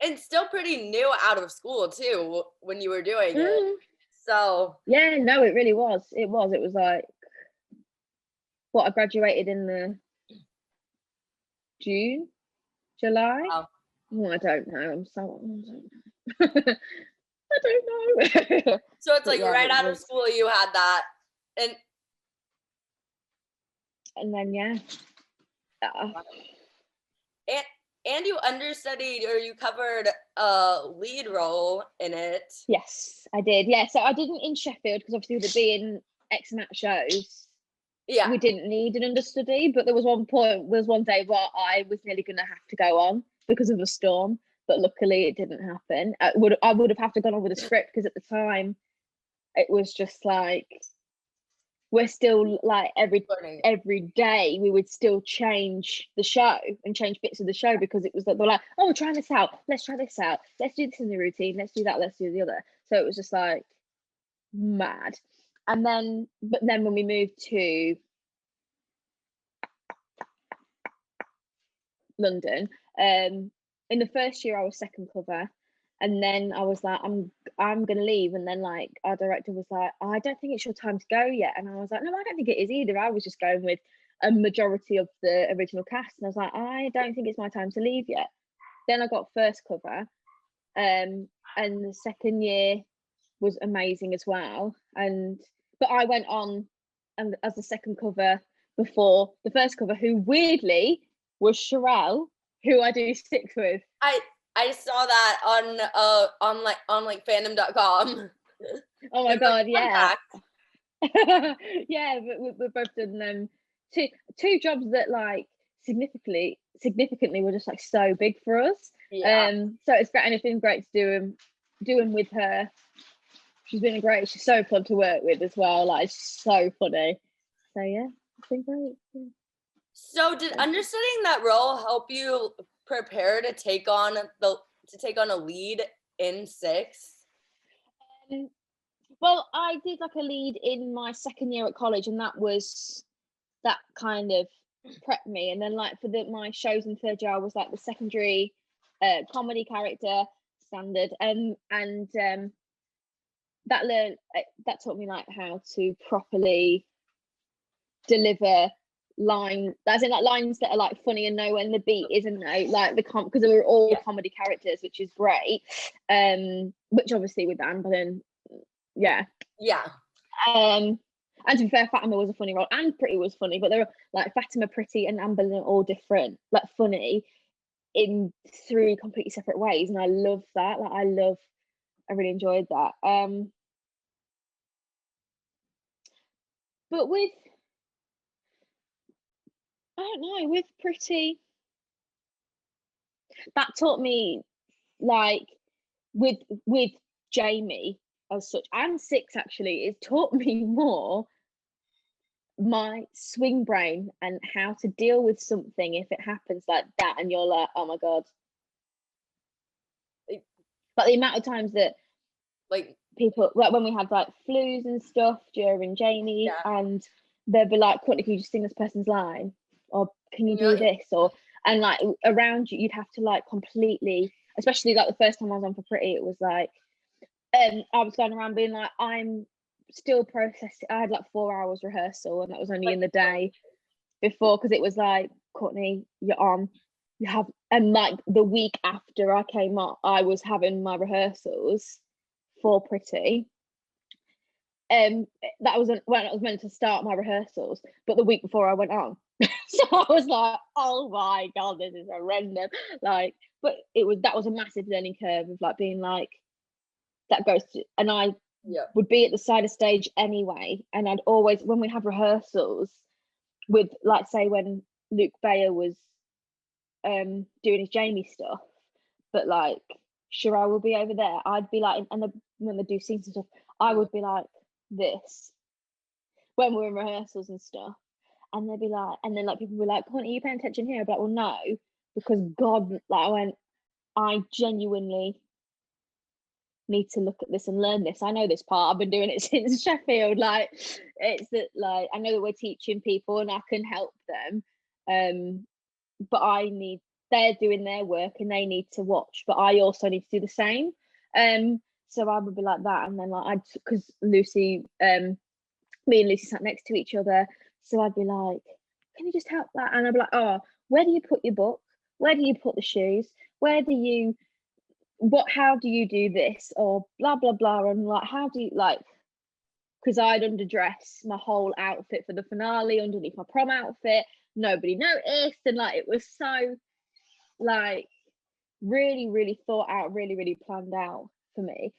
And still pretty new out of school too when you were doing it. So yeah, no, it really was. It was like, what, I graduated in the July. Wow. Oh, I don't know. I don't know. So it's like, yeah, right out of school you had that, and then yeah. And you understudied, or you covered a lead role in it. Yes, I did. Yeah, so I didn't in Sheffield, because obviously with it being X amount of shows, yeah, we didn't need an understudy. But there was one day where I was nearly going to have to go on because of a storm, but luckily it didn't happen. I would have had to gone on with a script, because at the time it was just like, we're still like every day we would still change the show and change bits of the show, because it was like, they're like, oh, we're trying this out, let's try this out, let's do this in the routine, let's do that, let's do the other. So it was just like mad. But then when we moved to London, in the first year I was second cover, and then I was like, I'm gonna leave, and then like our director was like, oh, I don't think it's your time to go yet, and I was like, no, I don't think it is either. I was just going with a majority of the original cast, and I was like, I don't think it's my time to leave yet. Then I got first cover, and the second year was amazing as well, and but I went on and as the second cover before the first cover, who weirdly was Sherelle, who I do six with. I saw that on fandom.com. Oh my god, yeah. Yeah, we've both done two jobs that like significantly were just like so big for us. Yeah. So it's great, and it's been great to do them with her. She's been great. She's so fun to work with as well. Like, it's so funny. So yeah, it's been great. Yeah. So did understudying that role help you prepare to take on a lead in 6? Well, I did like a lead in my second year at college, and that kind of prepped me. And then like for my shows in third year, I was like the secondary comedy character standard, and that taught me like how to properly deliver lines that are like funny and know when the beat isn't like because they were all comedy characters, which is great. Which obviously with Anne Boleyn, yeah. And to be fair, Fatimah was a funny role, and Pretty was funny, but they were like Fatimah, Pretty, and Anne Boleyn are all different, like funny in 3 completely separate ways, and I love that. Like I really enjoyed that. But with I don't know, with Pretty, that taught me like with Jamie as such, and 6 actually, it taught me more my swing brain and how to deal with something if it happens like that and you're like, oh my god. But the amount of times that like people, like when we had like flus and stuff during Jamie, and they'd be like, Courtney, can you just sing this person's line, or can you do this, or and like around you, you'd have to like completely, especially like the first time I was on for Pretty, it was like I was going around being like, I'm still processing. I had like 4 hours rehearsal, and that was only in the day before, because it was like, Courtney, you're on, you have, and like the week after I came up, I was having my rehearsals for Pretty. That was when I was meant to start my rehearsals, but the week before I went on. So I was like, oh my god, this is horrendous. Like, but that was a massive learning curve of like being like, that goes to, and I would be at the side of stage anyway, and I'd always, when we had rehearsals with, like, say when Luke Bayer was doing his Jamie stuff, but like Sherelle would be over there, I'd be like, and when they do scenes and stuff, I would be like this when we're in rehearsals and stuff, and they'd be like, and then like people would be like, Courtney, are you paying attention here? I'd be like, well, no, because God, like I genuinely need to look at this and learn this. I know this part, I've been doing it since Sheffield. Like, it's that, like, I know that we're teaching people and I can help them, but they're doing their work and they need to watch, but I also need to do the same. So I would be like that, and then like because Lucy, me and Lucy sat next to each other, so I'd be like, can you just help that? And I'd be like, oh, where do you put your book? Where do you put the shoes? How do you do this, or blah blah blah, and like, how do you, like, because I'd underdress my whole outfit for the finale underneath my prom outfit, nobody noticed, and like it was so like really, really thought out, really, really planned out for me.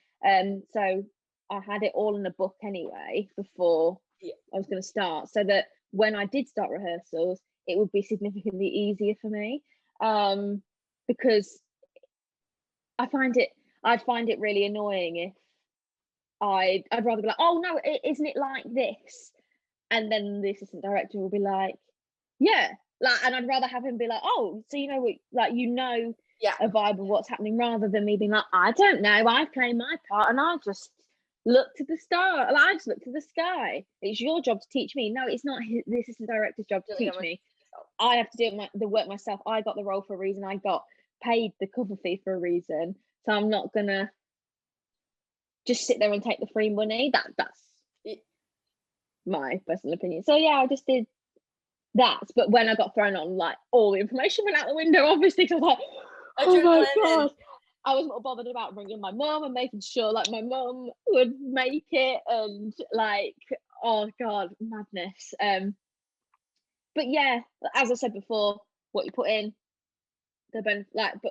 So I had it all in a book anyway before I was going to start, so that when I did start rehearsals, it would be significantly easier for me, because I'd find it really annoying if I'd rather be like, oh no, isn't it like this? And then the assistant director will be like, yeah, like, and I'd rather have him be like, oh, so you know what, like, a vibe of what's happening, rather than me being like, I don't know, I play my part and I just look to the star, I just look to the sky. It's your job to teach me. No, it's not the assistant director's job to teach me. I have to do the work myself. I got the role for a reason. I got paid the cover fee for a reason, so I'm not gonna just sit there and take the free money. That's my personal opinion. So yeah, I just did that, but when I got thrown on, like, all the information went out the window, obviously, because I was like, oh my gosh, I was not bothered about ringing my mum and making sure like my mum would make it, and like oh god, madness. But yeah, as I said before, what you put in, and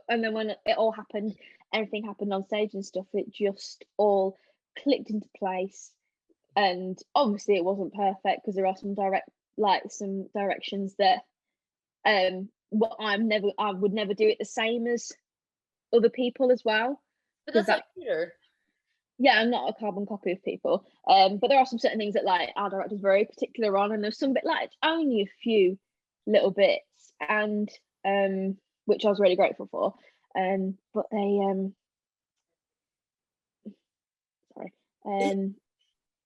then when it all happened, everything happened on stage and stuff, it just all clicked into place. And obviously it wasn't perfect because there are some directions that I would never do it the same as other people as well. But that's like theater. Yeah, I'm not a carbon copy of people. But there are some certain things that like our director's very particular on, and there's some bit like only a few little bits, and which I was really grateful for. But they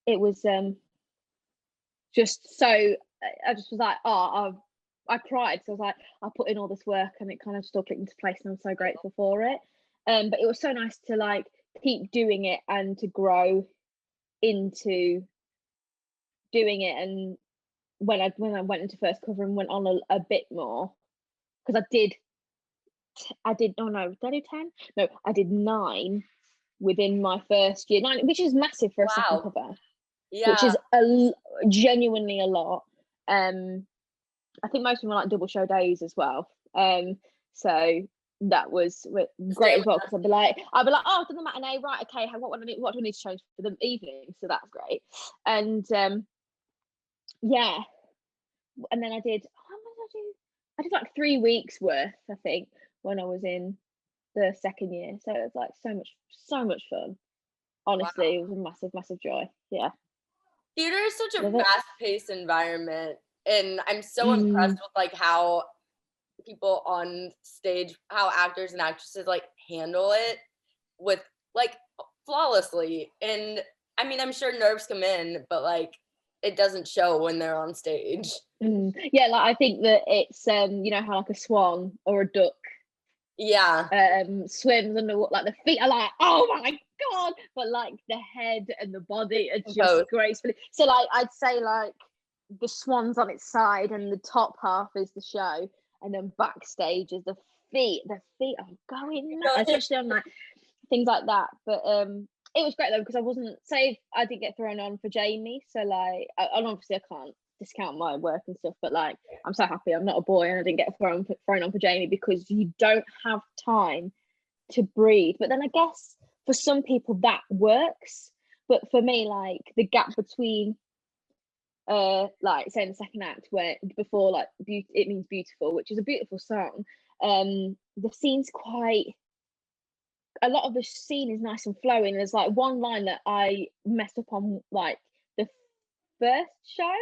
it was just so I just was like, I cried. So I was like, I put in all this work and it kind of still clicked into place, and I'm so grateful for it. But it was so nice to like keep doing it and to grow into doing it. And when I went into first cover and went on a bit more, because I did oh no, did I do 10? No, I did 9 within my first year. 9, which is massive for a second cover. Yeah. Which is genuinely a lot. I think most of them are like double show days as well. So that was great as well, because I'd be like, oh, I've done the matinee, right? Okay, what do I need to change for the evening? So that's great. And yeah, and then I did like 3 weeks worth, I think, when I was in the second year. So it was like so much fun. Honestly, It was a massive joy. Yeah. Theater is such a fast-paced environment, and I'm so impressed with like how people on stage, how actors and actresses like handle it with like flawlessly. And I mean, I'm sure nerves come in, but like it doesn't show when they're on stage. Yeah, like I think that it's you know how like a swan or a duck swims underwater, like the feet are like, oh my god, but like the head and the body are just gracefully. So like I'd say like the swan's on its side and the top half is the show, and then backstage is the feet are going nuts, especially on like things like that. But it was great though, because I didn't get thrown on for Jamie, so like obviously I can't discount my work and stuff, but like I'm so happy I'm not a boy and I didn't get thrown on for Jamie, because you don't have time to breathe. But then I guess for some people that works, but for me, like the gap between like say in the second act, where before like it means beautiful, which is a beautiful song, the scene's quite, a lot of the scene is nice and flowing. There's like one line that I messed up on like the first show,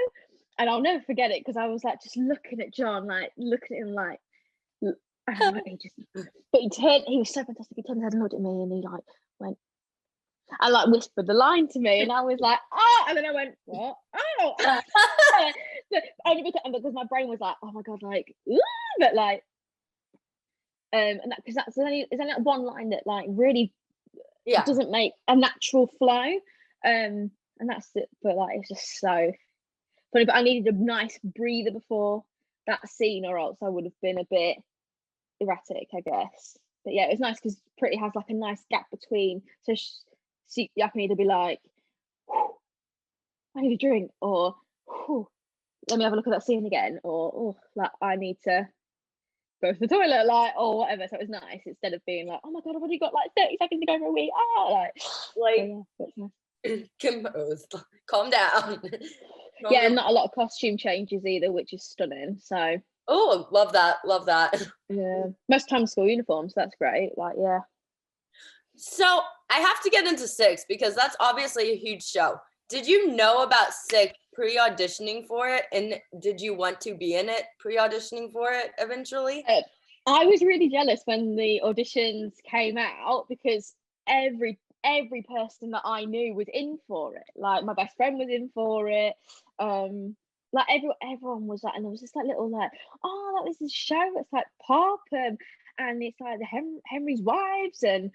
and I'll never forget it, because I was like just looking at John, like looking at him like, but he was so fantastic. He turned his head and looked at me, and he like went and like whispered the line to me, and I was like, oh, and then I went, what? Oh, only because my brain was like, oh my god, like, ooh, but like, and that, because that's only that one line that like really doesn't make a natural flow, and that's it. But like, it's just so funny. But I needed a nice breather before that scene, or else I would have been a bit erratic, I guess. But yeah, it was nice because Pretty has like a nice gap between, so I can either be like, I need a drink, or let me have a look at that scene again, or like I need to go to the toilet, like, or whatever. So it was nice, instead of being like, oh my god, I've already got like 30 seconds to go for a wee, composed, calm down. Yeah, and not a lot of costume changes either, which is stunning. So love that. Yeah, most time school uniforms, so that's great. Like, yeah. So I have to get into 6 because that's obviously a huge show. Did you know about 6 pre-auditioning for it, and did you want to be in it pre-auditioning for it eventually? I was really jealous when the auditions came out, because every person that I knew was in for it. Like my best friend was in for it. Like everyone was like, and there was this like little like, oh, that was this show. It's like pop, and it's like the Henry's Wives, and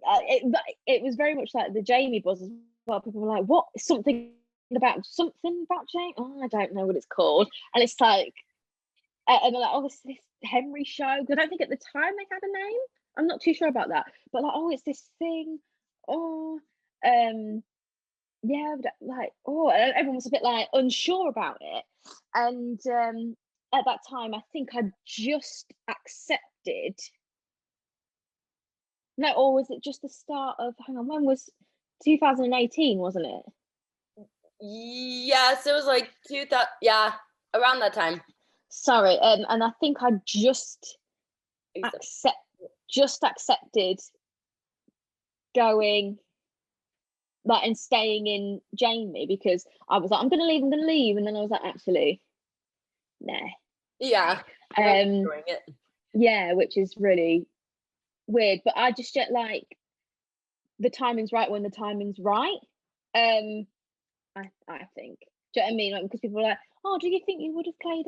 it was very much like the Jamie buzz as well. People were like, what? Something about Jamie? Oh, I don't know what it's called. And it's like, and they're like, oh, this Henry show. Because I don't think at the time they had a name. I'm not too sure about that. But like, oh, it's this thing. Oh, yeah, like, oh, and everyone was a bit like unsure about it. And at that time, I think I just accepted. No, or was it just the start of? Hang on, when was 2018? Wasn't it? Yes, it was like 2000. Yeah, around that time. Sorry, and I think I just accepted going like and staying in Jamie, because I was like, I'm gonna leave, and then I was like, actually, nah. Yeah. Doing it. Yeah, which is really weird, but I just get like the timing's right when the timing's right. I think. Do you know what I mean? Like, because people are like, oh, do you think you would have played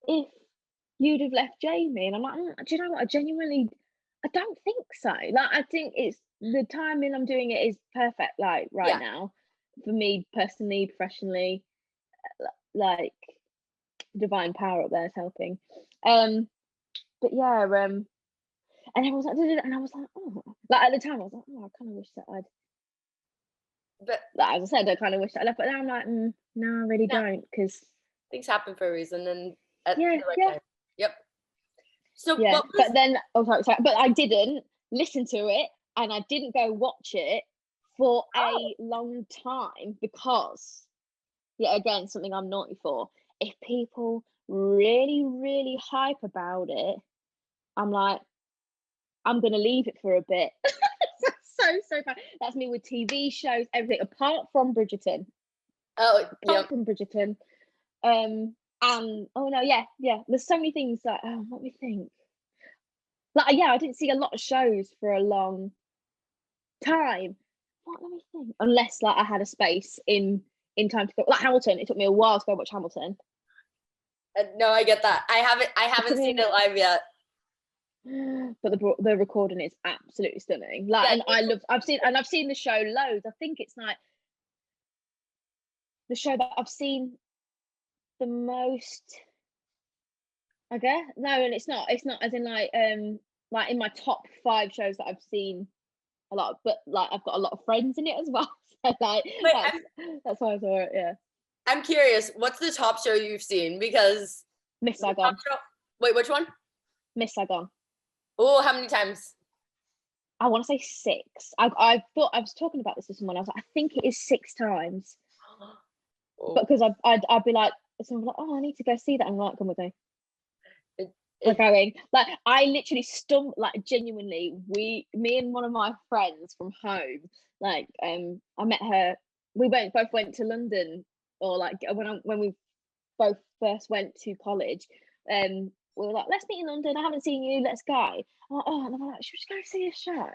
if you'd have left Jamie? And I'm like, do you know what? I don't think so. Like, I think it's the timing I'm doing it is perfect, like right now, for me personally, professionally, like divine power up there is helping. But yeah, and everyone was like, and I was like, oh, like at the time I was like, oh, I kind of wish that I'd. But like, as I said, I kind of wish that I left, but now I'm like, no, I really don't, because things happen for a reason, and at the right time. Yep. So yeah, but then sorry, but I didn't listen to it, and I didn't go watch it for a long time, because again, something I'm naughty for. If people really, really hype about it, I'm like, I'm gonna leave it for a bit. so bad. That's me with TV shows, everything apart from Bridgerton. Apart from Bridgerton. And oh no, yeah. There's so many things that let me think. Like I didn't see a lot of shows for a long time. Let me think. Unless like I had a space in time to go. Like Hamilton, it took me a while to go watch Hamilton. No, I get that. I haven't seen it live yet. But the recording is absolutely stunning. Like, and I've seen the show loads. I think it's like the show that I've seen the most. I guess no, and it's not as in like in my top 5 shows that I've seen a lot, but like I've got a lot of friends in it as well. So like that's why I saw it. Yeah. I'm curious, what's the top show you've seen? Because Miss Saigon. Wait, which one? Miss Saigon. Oh, how many times? I want to say 6. I thought I was talking about this with someone. I was like, I think it is 6 times. But because I'd be like, someone like, oh, I need to go see that. I'm like, come with me. We're going. Like, I literally like genuinely, me and one of my friends from home, like, I met her. We both went to London, or like when we both first went to college. We were like, let's meet in London. I haven't seen you. Let's go. I'm like, oh, and I'm like, should we just go see a show?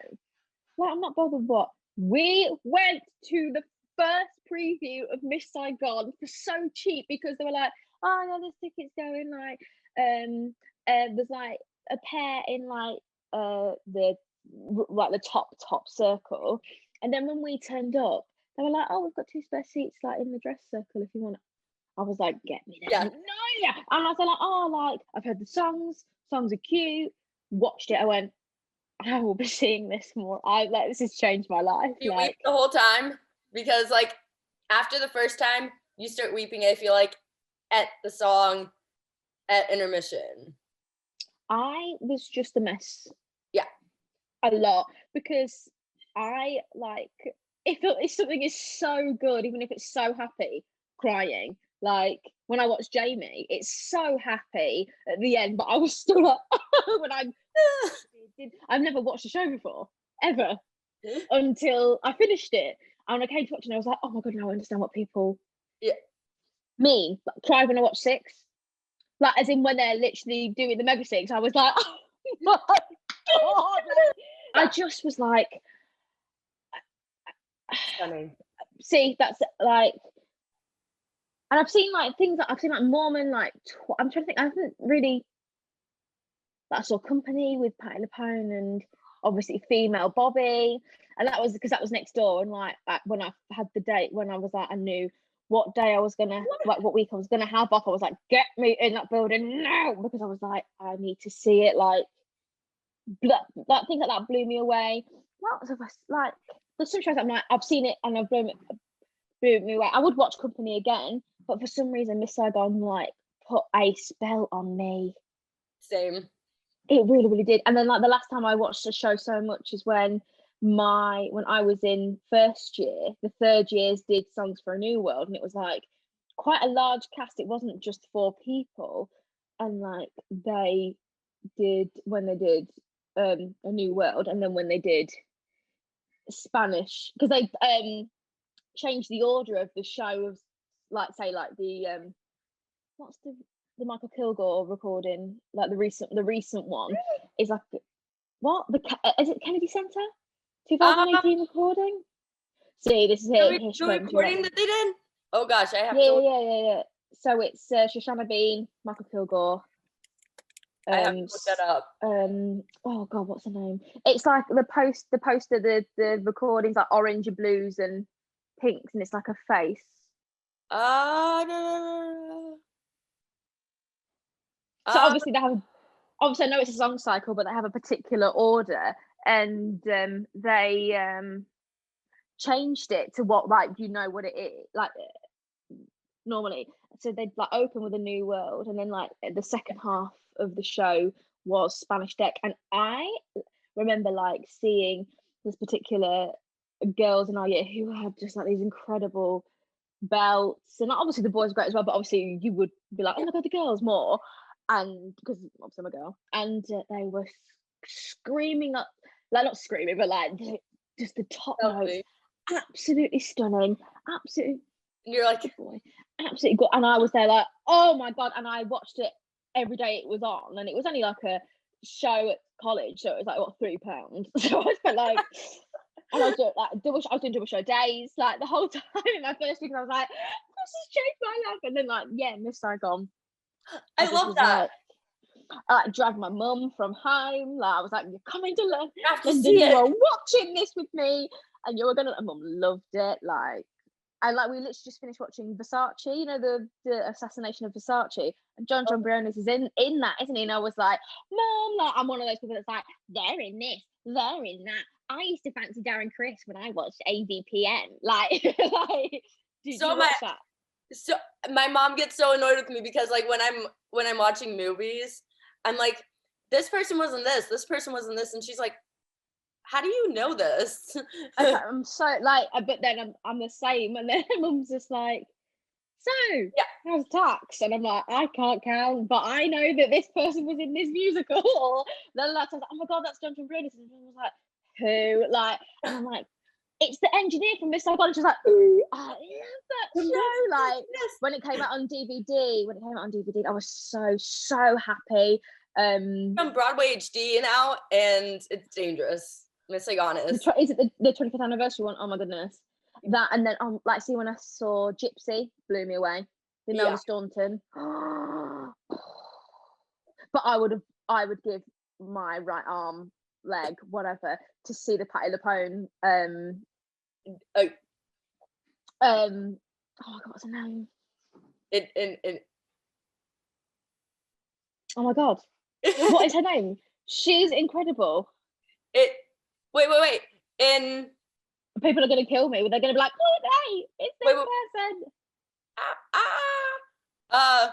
Like, I'm not bothered what. We went to the first preview of Miss Saigon for so cheap, because they were like, oh yeah, there's tickets going like there's like a pair in like the top circle, and then when we turned up, they were like, oh, we've got 2 spare seats like in the dress circle if you want. I was like, get me there. And I was like, oh, like I've heard the songs are cute, watched it, I went, I will be seeing this more. This has changed my life. You weep the whole time? Because like after the first time you start weeping, I feel like at the song at intermission. I was just a mess. Yeah. A lot, because I like if something is so good, even if it's so happy, crying. Like when I watched Jamie, it's so happy at the end, but I was still like when I've never watched a show before, ever, until I finished it. And I came to watch it and I was like, oh my god, now I understand what people mean. Like, cry when I watch 6. Like, as in when they're literally doing the Mega 6, I was like, oh my god. I just was like, stunning. See, that's like, and I've seen like things that I've seen like Mormon, like I'm trying to think, I haven't really, I saw Company with Patti LuPone and obviously Female Bobby, and that was because that was next door. And like when I had the date, when I was like, I knew what day I was gonna, like what week I was gonna have off, I was like, get me in that building now, because I was like, I need to see it. Like things like that blew me away. Lots of us, like there's some shows I'm like, I've seen it and I've blown it, blew me away. I would watch Company again, but for some reason Miss Saigon like put a spell on me. Same. It really, really did. And then like the last time I watched the show so much is when I was in first year, the third years did Songs for a New World, and it was like quite a large cast. It wasn't just 4 people, and like they did when they did A New World, and then when they did Spanish, because they changed the order of the show of like say like the what's the Michael Kilgore recording, like the recent one is like what is it Kennedy Center 2018 recording. See, this is it. The recording that they did. Oh gosh, I have yeah. So it's Shoshana Bean, Michael Kilgore. I have to look that up. Oh god, what's the name? It's like the poster, the recordings like orange and blues and pinks, and it's like a face. No. So obviously I know it's a song cycle, but they have a particular order, and they changed it to what like what it is like normally. So they'd like open with A New World, and then like the second half of the show was Spanish Deck, and I remember like seeing this particular girls in our year who had just like these incredible belts, and obviously the boys were great as well, but obviously you would be like, oh my god, the girls more, and because obviously I'm a girl, and they were screaming up, like not screaming, but like just the top notes, absolutely stunning, absolutely. You're like, good boy, absolutely good, and I was there like, oh my god, and I watched it every day it was on, and it was only like a show at college, so it was like what £3, so I spent like. And I was doing double show days, like the whole time in my first week. I was like, this has changed my life. And then like, yeah, Miss Saigon. I love that. I dragged my mum from home. Like I was like, you're coming to London. You have to see it. You were watching this with me, and you were gonna. And Mum loved it. Like, and like we literally just finished watching Versace. You know the assassination of Versace, and John Briones is in that, isn't he? And I was like, Mum, like I'm one of those people that's like, they're in this, they're in that. I used to fancy Darren Criss when I watched AVPN. Like, did you watch that? So my mom gets so annoyed with me because like when I'm watching movies, I'm like, this person was in this person was in this, and she's like, how do you know this? I'm so like, but then I'm the same, and then Mum's just like, so how's tax? And I'm like, I can't count, but I know that this person was in this musical. Or then I was like, oh my god, that's John Briones. And I was like, who? Like, and I'm like, it's the engineer from Miss Saigon. She's like, ooh, I love that show. Like, when it came out on DVD, I was so happy. From Broadway HD now, and it's dangerous. Miss Saigon is it the 25th anniversary one? Oh my goodness, that. And then like, see, when I saw Gypsy, blew me away. The Imelda Staunton. But I would give my right arm, leg, whatever, to see the Patti LuPone. Oh my god, what's her name? Oh my god, what is her name? She's incredible. Wait. People are gonna kill me. They're gonna be like, Courtney, it's this person. Because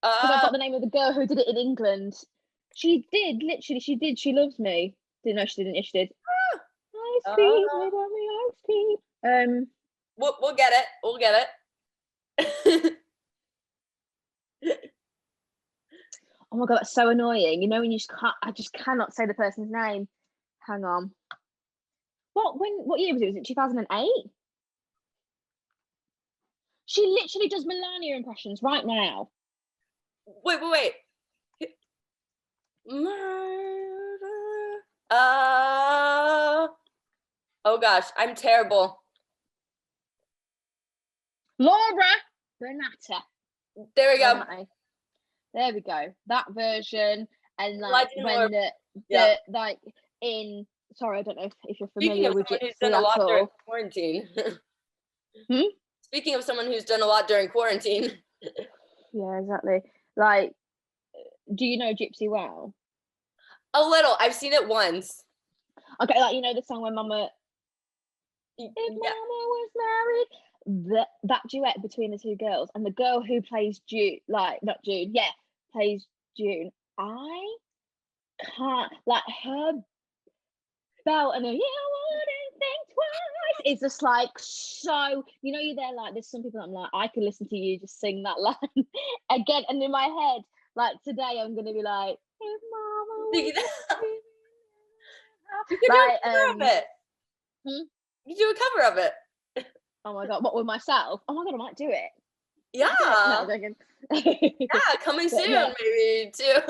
I've got the name of the girl who did it in England. She did. She loves me. Didn't know she didn't. Yes, she did. Ice cream, ice cream. We'll get it. We'll get it. Oh my god, that's so annoying. You know when you just can't. I just cannot say the person's name. Hang on. What year was it? Was it 2008? She literally does Melania impressions right now. Wait. Oh gosh, I'm terrible. Laura Renata. There we go. There we go. That version, and like Legend when the like in. Sorry, I don't know if you're familiar with it. Who's done a lot during quarantine. Speaking of someone who's done a lot during quarantine. Yeah, exactly. Like, do you know Gypsy well? A little. I've seen it once. Okay, like, you know the song when Mama... If Mama was married... that duet between the two girls, and the girl who plays June, like not June, yeah, plays June. I can't, like, her belt and a "you wouldn't think twice" is just like, so, you know, you're there like, there's some people I'm like, I could listen to you just sing that line again, and in my head, like today I'm gonna be like, "If mama You was can here." do Like, a cover of it. You do a cover of it. oh my god, what, with myself? Oh my god, I might do it. Yeah. No, I'm joking. Yeah, coming But soon, yeah, maybe too.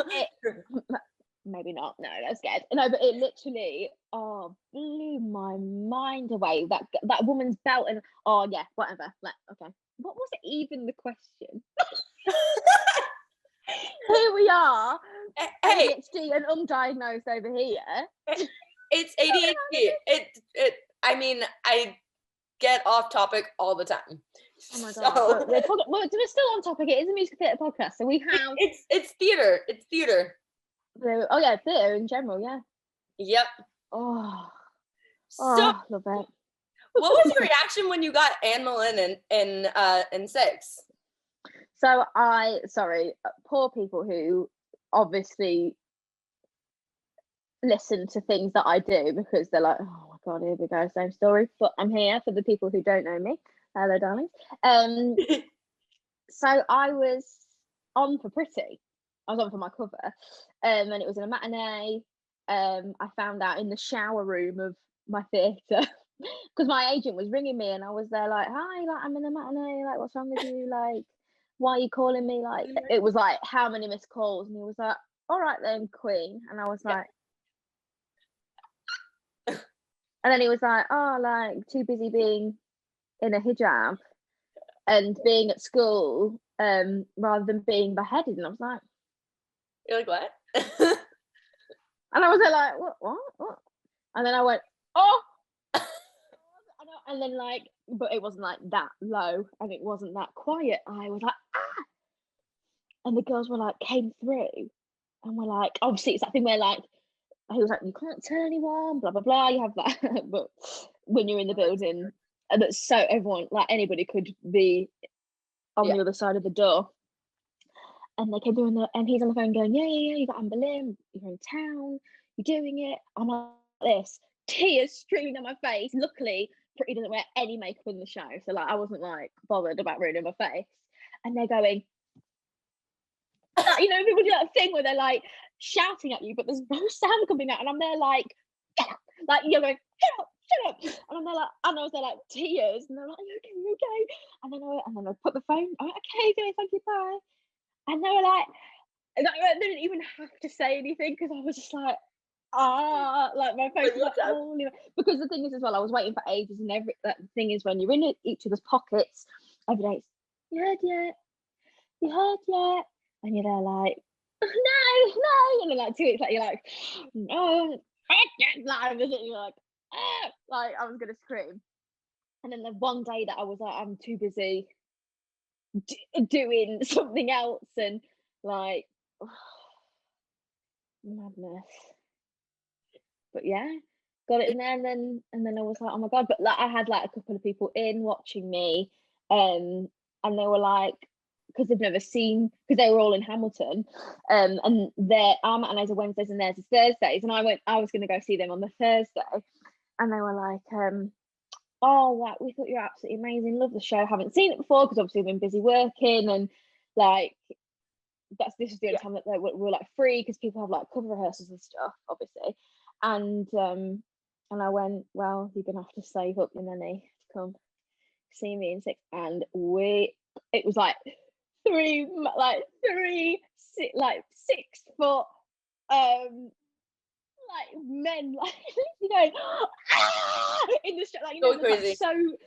maybe not. No, that's scared. No, but it literally, blew my mind away. That woman's belt, and oh yeah, whatever. Like, okay, what was it even the question? Here we are, Hey, ADHD and undiagnosed over here. it's ADHD. I mean, I get off topic all the time. Oh my god, So, we're still on topic. It is a musical theatre podcast, so we have. It's theater. It's theater. Oh yeah, theatre in general, yeah. Yep. Oh, So, love it. what was your reaction when you got Anne Mullen in 6? So poor people who obviously listen to things that I do because they're like, oh my god, here we go, same story. But I'm here for the people who don't know me. Hello, darlings. So I was on for Pretty. I was on for my cover, and it was in a matinee. I found out in the shower room of my theatre because my agent was ringing me, and I was there like, hi, like, I'm in a matinee, like, what's wrong with you, like, why are you calling me? Like, it was like, how many missed calls? And he was like, all right then, Queen. And I was like, and then he was like, oh, like, too busy being in a hijab and being at school rather than being beheaded. And I was like, You're like, what? and I was there like, what? And then I went, oh. And then, like, but it wasn't like that low and it wasn't that quiet. I was like, ah. And the girls were like, came through and were like, obviously it's that thing where like, he was like, you can't tell anyone, blah blah blah, you have that. But when you're in the building, and that's so everyone, like, anybody could be on the other side of the door. And they came through and he's on the phone going, yeah, you got Anne Boleyn, you're in town, you're doing it. I'm like this, tears streaming down my face. Luckily, Pretty doesn't wear any makeup in the show, so like I wasn't like bothered about ruining my face. And they're going, you know, people do that thing where they're like shouting at you, but there's no sound coming out, and I'm there like, get up, like you're going, shut up, and I'm there like, and I was there like tears, and they're like, you okay? And then I put the phone, I'm like, okay, thank you, bye. And they were like, they didn't even have to say anything because I was just like, like my face was like, holy. Because the thing is as well, I was waiting for ages, and that thing is when you're in each other's pockets every day, you heard yet? And you're there like, no, and then like 2 weeks later you're like, no, like I was like, like I was gonna scream. And then the one day that I was like, I'm too busy doing something else, and like, madness. But yeah, got it in there, and then I was like, oh my god. But like, I had like a couple of people in watching me, and they were like, because they've never seen, because they were all in Hamilton, and our matinees are Wednesdays and theirs is Thursdays, and I was going to go see them on the Thursday, and they were like, oh, wow, we thought you were absolutely amazing, love the show, haven't seen it before because obviously we've been busy working, and like this is the only time that we're like free because people have like cover rehearsals and stuff, obviously. And I went, well, you're gonna have to save up your money to come see me in 6. And it was like 6 foot like men, like, you know, in the street, like, you know, crazy. Like,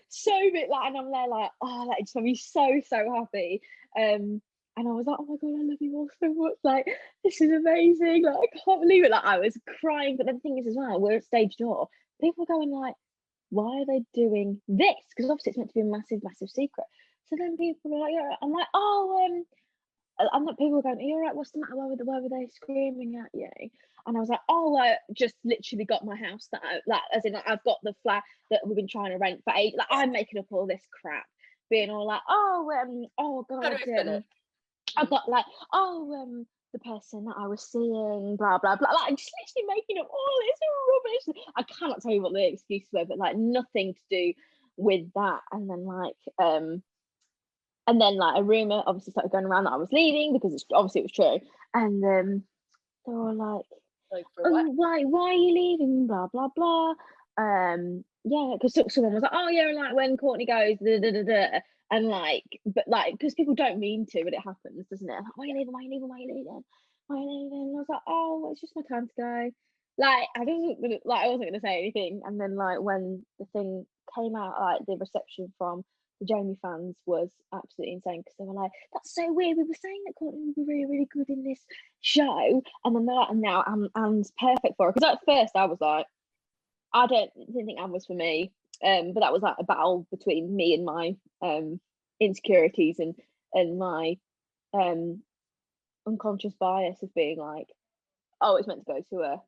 so bit like, and I'm there like, oh, that just made me so happy. And I was like, oh my god, I love you all so much, like, this is amazing, like, I can't believe it, like, I was crying. But then the thing is as well, we're at stage door, people are going like, why are they doing this? Because obviously it's meant to be a massive secret. So then people are like, yeah, I'm like, oh, and then people were going, are you all right? What's the matter? Why were they screaming at you? And I was like, oh, I just literally got my house that, like, as in, like, I've got the flat that we've been trying to rent for ages. Like, I'm making up all this crap. being all like, oh How do god, I spin it? I got like, the person that I was seeing, blah blah blah, like just literally making up all this rubbish. I cannot tell you what the excuses were, but like nothing to do with that. And then like a rumor obviously started going around that I was leaving, because it was true. And they were like, for what? why are you leaving? Blah blah blah. Yeah, because someone was like, oh yeah, like when Courtney goes, da, da, da, da. And like, but like, because people don't mean to, but it happens, doesn't it? Like, why are you leaving? Why are you leaving? Why are you leaving? Why are you leaving? And I was like, oh, it's just my time to go. Like, I wasn't gonna say anything. And then like when the thing came out, like the reception from the Jamie fans was absolutely insane, because they were like, that's so weird. We were saying that Courtney would be really, really good in this show, and then they're like, and now Anne's perfect for her. Because at first I was like, I didn't think Anne was for me. But that was like a battle between me and my insecurities and my unconscious bias of being like, oh, it's meant to go to a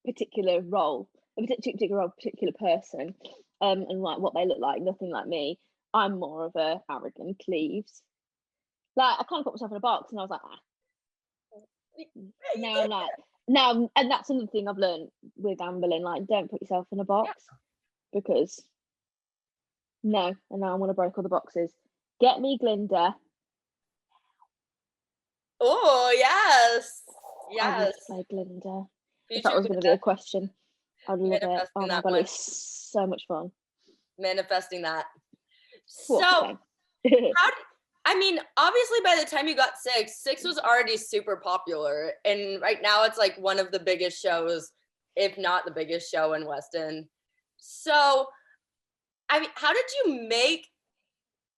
particular role, a particular person, and like what they look like, nothing like me. I'm more of a arrogant Cleves. Like, I kind of put myself in a box, and I was like, now I'm like, now, and that's another thing I've learned with Anne Boleyn, like, don't put yourself in a box, because no, and now I want to break all the boxes. Get me Glinda. Oh yes, I would yes. play Glinda. If Future that was going to be a question, I'd love it. Manifesting Oh my that god, one. it's so much fun. Manifesting that. What, So, okay. I mean, obviously by the time you got six was already super popular, and right now it's like one of the biggest shows, if not the biggest show in West End. So, I mean, how did you make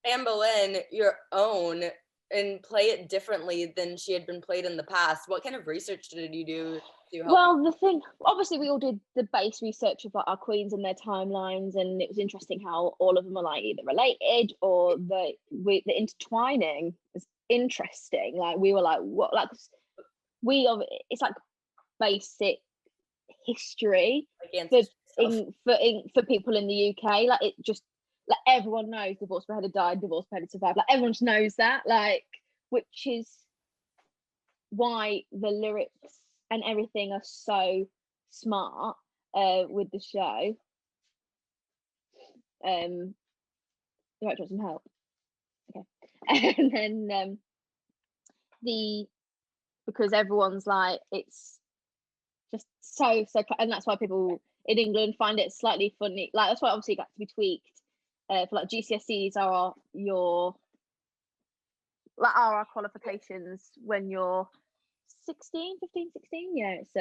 Anne Boleyn your own and play it differently than she had been played in the past? What kind of research did you do to help? Well, the thing, obviously, we all did the base research of like our queens and their timelines, and it was interesting how all of them are like either related or the intertwining is interesting. Like, we were like, what? Like, it's like basic history for people in the UK. Like, it just, like, everyone knows divorced beheaded had died, divorced beheaded had survived. Like, everyone just knows that. Like, which is why the lyrics and everything are so smart with the show. You might want some help. Okay. And then because everyone's like, it's just so, and that's why people in England find it slightly funny. Like, that's why obviously it got to be tweaked for like GCSEs are our qualifications when you're 15, 16. Yeah, it's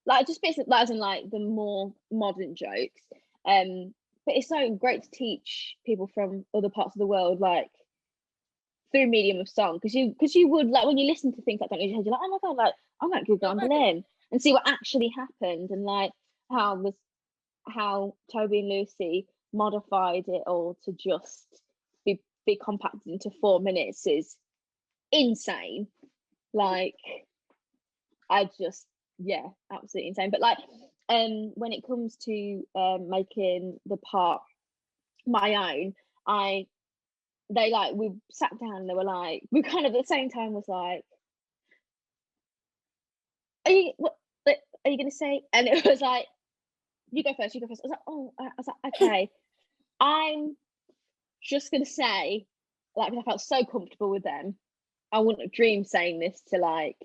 like just basically, like, as in like the more modern jokes. But it's so great to teach people from other parts of the world, like through medium of song, because you would, like, when you listen to things like that in your head, you're like, oh my god, like, I'm like Google Anne Boleyn and see what actually happened, and like how Toby and Lucy modified it all to just be compacted into 4 minutes is insane. Like, I just, yeah, absolutely insane. But like, when it comes to making the part my own, we sat down and they were like, we kind of at the same time was like, are you gonna say? And it was like, you go first. I was like, oh, I was like, okay, I'm just gonna say, like, I felt so comfortable with them, I wouldn't have dreamed saying this to like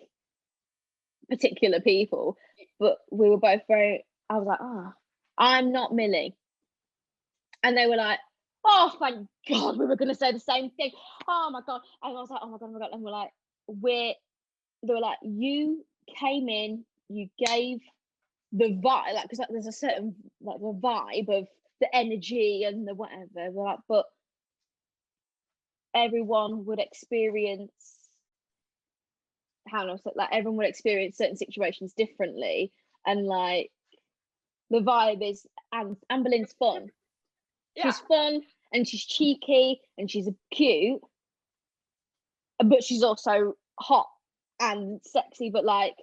particular people, but we were both I was like, I'm not Millie. And they were like, oh, thank God, we were going to say the same thing. Oh my God. And I was like, oh my God, oh my God. And we're like, they were like, you came in, you gave the vibe, like, because like, there's a certain, like, the vibe of the energy and the whatever. We're like, but everyone would experience, like, everyone would experience certain situations differently, and like the vibe is Anne Boleyn's fun. Yeah. She's fun and she's cheeky and she's cute, but she's also hot and sexy. But like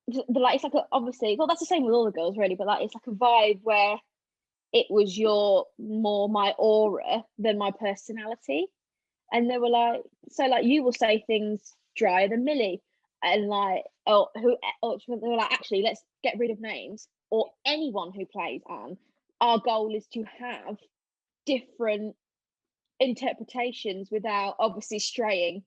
it's like obviously, well, that's the same with all the girls really. But like, it's like a vibe where it was more my aura than my personality. And they were like, so like you will say things drier than Millie, and like, they were like, actually, let's get rid of names or anyone who plays Anne. Our goal is to have different interpretations without obviously straying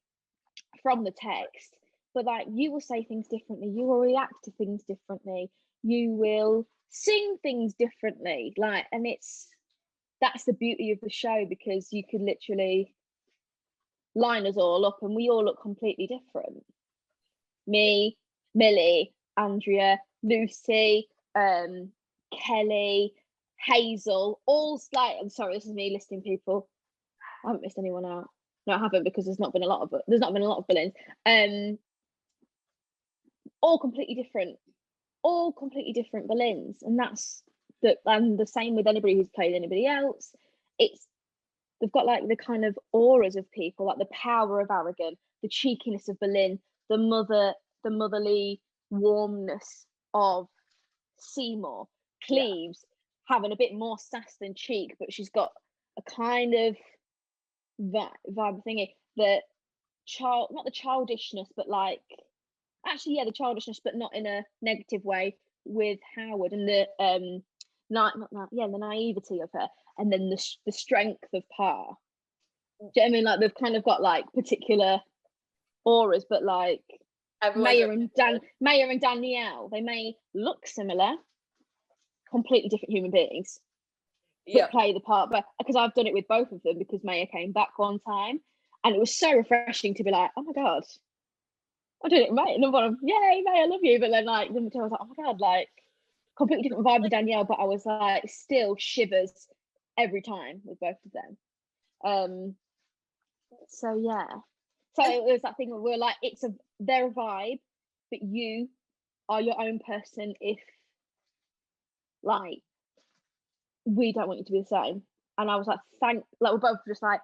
from the text. But like, you will say things differently, you will react to things differently, you will sing things differently, like, and that's the beauty of the show, because you could literally line us all up and we all look completely different. Me, Millie, Andrea, Lucy, Kelly, Hazel, all like, I'm sorry, this is me listing people. I haven't missed anyone out. No, I haven't, because there's not been a lot of villains. All completely different villains, and that's and the same with anybody who's played anybody else. They've got like the kind of auras of people, like the power of Aragon, the cheekiness of Boleyn, the motherly warmness of Seymour, Cleves having a bit more sass than cheek, but she's got a kind of vibe thingy. Not the childishness, but like, actually, the childishness, but not in a negative way, with Howard, and the the naivety of her, and then the strength of Parr. Do you know what I mean? Like, they've kind of got like particular auras, but like Maya and Danielle, they may look similar, completely different human beings, but play the part. But because I've done it with both of them, because Maya came back one time, and it was so refreshing to be like, oh my god, I did it, mate. And I'm yay, mate, I love you. But then like, I was like, oh my god, like, completely different vibe with Danielle, but I was like, still shivers every time with both of them. So yeah. So it was that thing where we're like, they're a vibe, but you are your own person. If like, we don't want you to be the same. And I was like, we're both just like,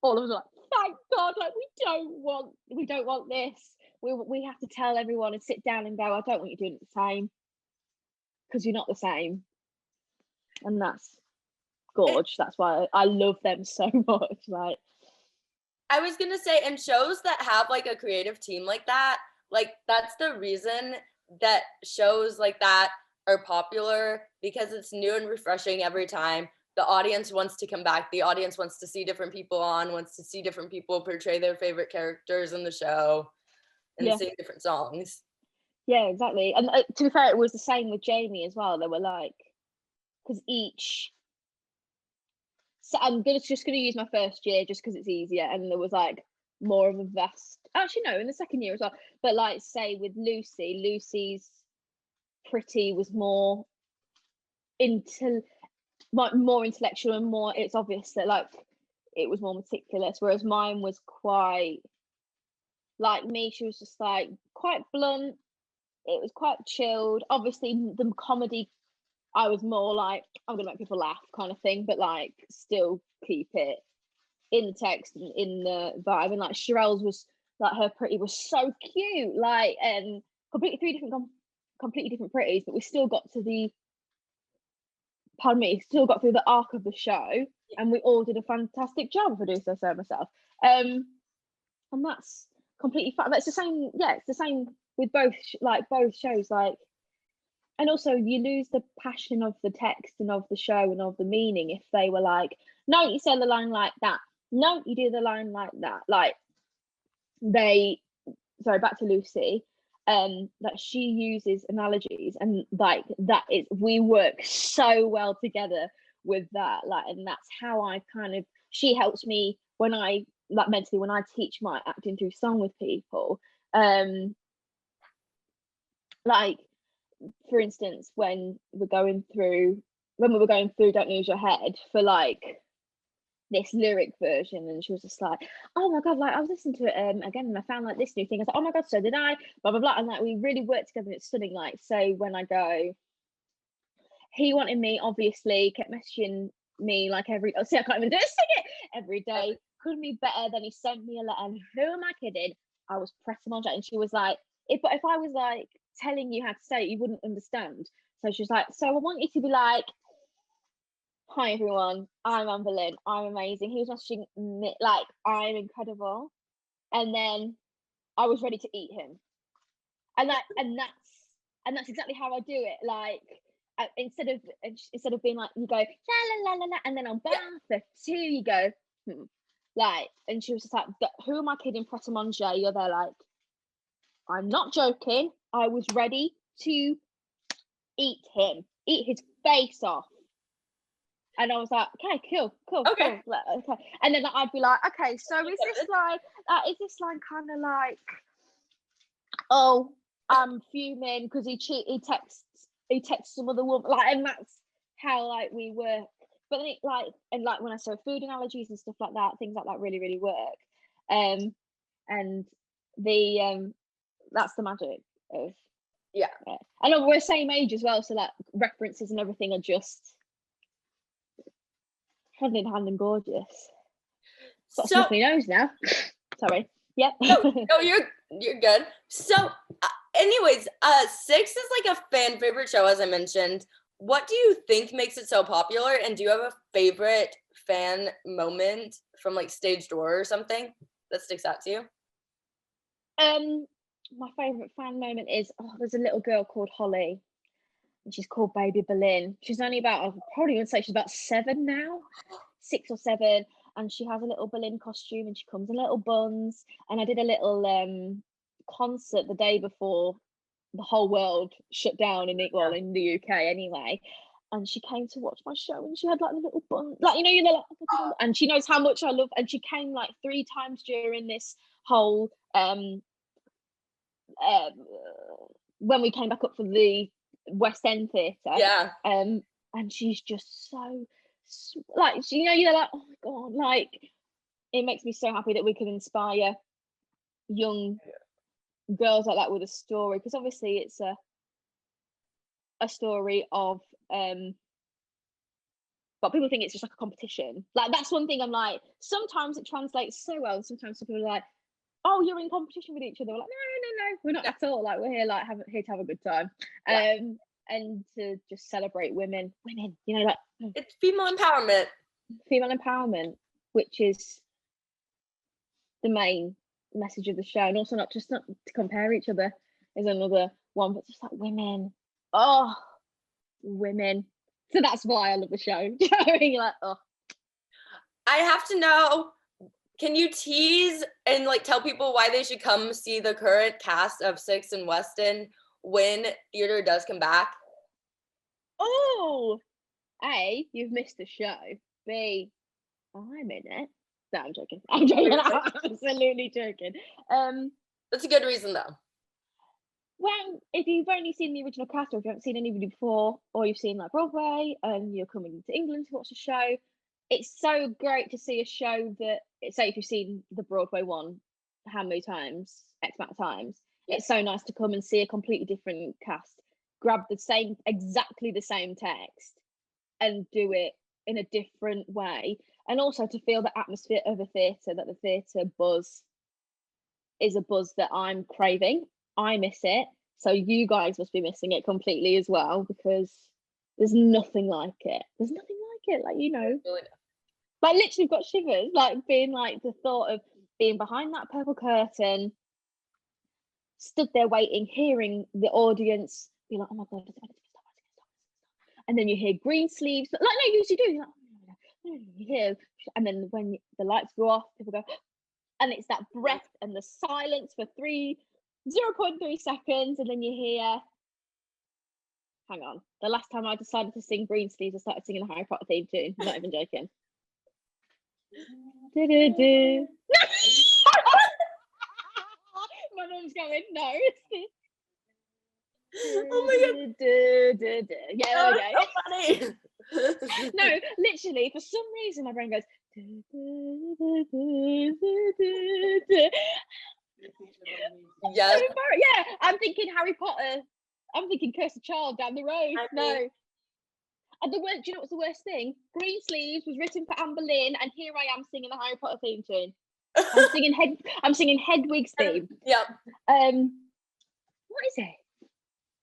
all of us are like, thank God, like, we don't want this. We have to tell everyone and sit down and go, I don't want you doing it the same, because you're not the same. And that's gorge. That's why I love them so much. Like, I was gonna say, in shows that have like a creative team like that, like, that's the reason that shows like that are popular, because it's new and refreshing every time. The audience wants to come back. The audience wants to see different people wants to see different people portray their favorite characters in the show and sing different songs. Yeah, exactly. And to be fair, it was the same with Jamie as well. They were like, because so I'm just gonna use my first year just because it's easier, and there was like more of a vast, actually no, in the second year as well, but like, say with Lucy's Pretty was more more intellectual, and more, it's obvious that like it was more meticulous, whereas mine was quite like me. She was just like quite blunt. It was quite chilled. Obviously the comedy, I was more like, I'm gonna make people laugh kind of thing, but like still keep it in the text and in the vibe. And like Sherelle's was like, her Pretty was so cute, like, and completely different pretties, but we still got to the still got through the arc of the show, and we all did a fantastic job. If I do so myself. And that's completely fun. That's the same. Yeah, it's the same with both shows. Like, and also you lose the passion of the text and of the show and of the meaning if they were like, no, you say the line like that. No, you do the line like that. Like, back to Lucy. That she uses analogies, and like that is, we work so well together with that, like, and that's how I kind of, she helps me when I, like, mentally, when I teach my acting through song with people. Like, for instance, when we were going through Don't Lose Your Head for like this lyric version, and she was just like, oh my god, like, I was listening to it again, and I found like this new thing. I was like, oh my god, so did I, blah blah blah. And like, we really worked together, and it's stunning. Like, so when I go, he wanted me, obviously kept messaging me like I can't even do it, sing it every day, couldn't be better. Then he sent me a letter, and who am I kidding, I was pressing on that, and she was like, if I was like telling you how to say it, you wouldn't understand. So she was like, so I want you to be like, hi everyone, I'm Anne Boleyn, I'm amazing. He was messaging me like, I'm incredible. And then I was ready to eat him. And that's exactly how I do it. Like, instead of being like, you go la la la la la, and then on bar for two you go like, and she was just like, who am I kidding, Pret a Manger? You're there like, I'm not joking, I was ready to eat his face off. And I was like, okay, cool. Okay. Okay. And then I'd be like, okay, so is this like kind of like, oh, I'm fuming because he texts some other woman, like, and that's how like we work. But then it like, and like when I saw food analogies and stuff like that, things like that really, really work. And the that's the magic of and we're same age as well, so like references and everything are just hand in hand and gorgeous. Got a snuffly nose now. Sorry. Yep. No, you're good. So, anyways, Six is like a fan favorite show, as I mentioned. What do you think makes it so popular? And do you have a favorite fan moment from like stage door or something that sticks out to you? My favorite fan moment is, there's a little girl called Holly, and she's called Baby Boleyn. She's only about, I probably would say she's about 7 now, 6 or 7, and she has a little Boleyn costume, and she comes in little buns. And I did a little concert the day before the whole world shut down in the UK anyway. And she came to watch my show, and she had like the little bun, like, you know, like, and she knows how much I love. And she came like 3 times during this whole when we came back up for the West End Theatre. And she's just so like, you know, you're like, oh my god, like, it makes me so happy that we can inspire young girls like that with a story, because obviously it's a story of but people think it's just like a competition. Like, that's one thing I'm like, sometimes it translates so well, and sometimes people are like, oh, you're in competition with each other. We're like, no, we're not at all. Like, we're here like here to have a good time. And to just celebrate women, you know, like, it's female empowerment, which is the main message of the show. And also not to compare each other is another one, but just like women. So that's why I love the show. You know what I mean? Like, I have to know, can you tease and like tell people why they should come see the current cast of Six in West End when theater does come back? Oh, A, you've missed the show. B, I'm in it. No, I'm joking. I'm absolutely joking. That's a good reason though. Well, if you've only seen the original cast, or if you haven't seen anybody before, or you've seen like Broadway and you're coming to England to watch the show, it's so great to see a show that, say if you've seen the Broadway one how many times, X amount of times, it's so nice to come and see a completely different cast, grab exactly the same text and do it in a different way, and also to feel the atmosphere of a theatre, that the theatre buzz is a buzz that I'm craving. I miss it, so you guys must be missing it completely as well, because there's nothing like it. Like, you know, like, literally got shivers, like, being like, the thought of being behind that purple curtain, stood there waiting, hearing the audience be like, oh my god, and then you hear green sleeves, like, no, you usually do, you're like, oh, you hear, and then when the lights go off, people go, and it's that breath and the silence for 0.3 seconds, and then you hear, hang on, the last time I decided to sing Green Sleeves, I started singing the Harry Potter theme tune. I'm not even joking. My mum's going, no. Oh my god. Yeah, there we go. So funny. No, literally, for some reason my brain goes. Yes. Yeah, I'm thinking Harry Potter. I'm thinking Cursed Child down the road. No. And do you know what's the worst thing? Green Sleeves was written for Anne Boleyn, and here I am singing the Harry Potter theme tune. I'm singing Hedwig's theme. Yeah. What is it?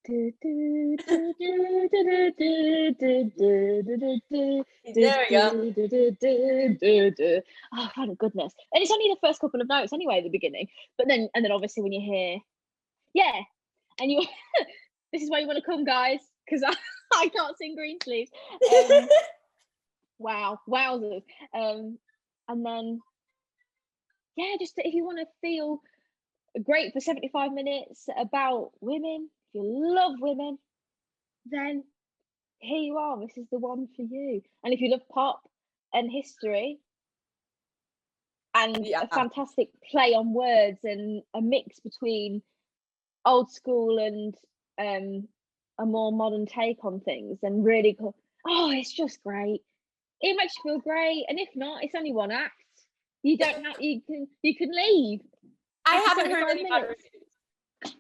Do, do, do, do, do, do, do, do, do, do, There we go. Oh, thank goodness. And it's only the first couple of notes anyway at the beginning. But then obviously when you hear, yeah, and you this is where you want to come, guys, because I can't sing Green Sleeves. Wowzers. And then, yeah, just if you want to feel great for 75 minutes about women, if you love women, then here you are. This is the one for you. And if you love pop and history and a fantastic play on words and a mix between old school and a more modern take on things, and really cool. Oh, it's just great. It makes you feel great. And if not, it's only one act. You don't have, you can leave. I haven't heard any bad reviews.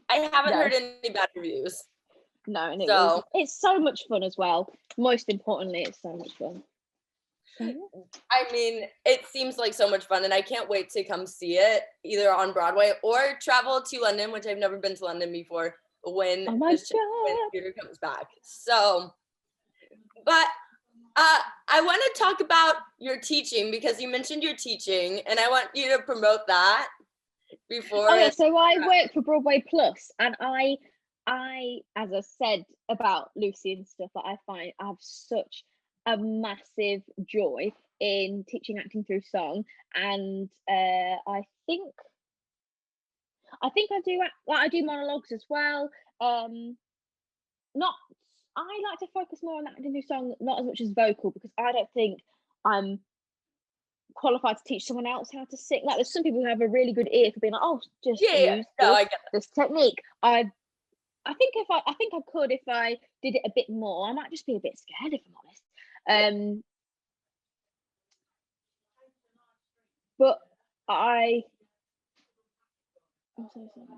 I haven't heard any bad reviews. No, and it's so much fun as well. Most importantly, it's so much fun. I mean, it seems like so much fun, and I can't wait to come see it either on Broadway or travel to London, which I've never been to London before, when when theater comes back. So, but I want to talk about your teaching, because you mentioned your teaching, and I want you to promote that before. Oh yeah, so I work for Broadway Plus, and I, as I said about Lucy and stuff, that I find I have such a massive joy in teaching acting through song, and I think I do monologues as well. Not I like to focus more on acting through song, not as much as vocal, because I don't think I'm qualified to teach someone else how to sing. Like, there's some people who have a really good ear for being like, oh, just use this technique. I think I could, if I did it a bit more. I might just be a bit scared, if I'm honest. But I'm so sorry.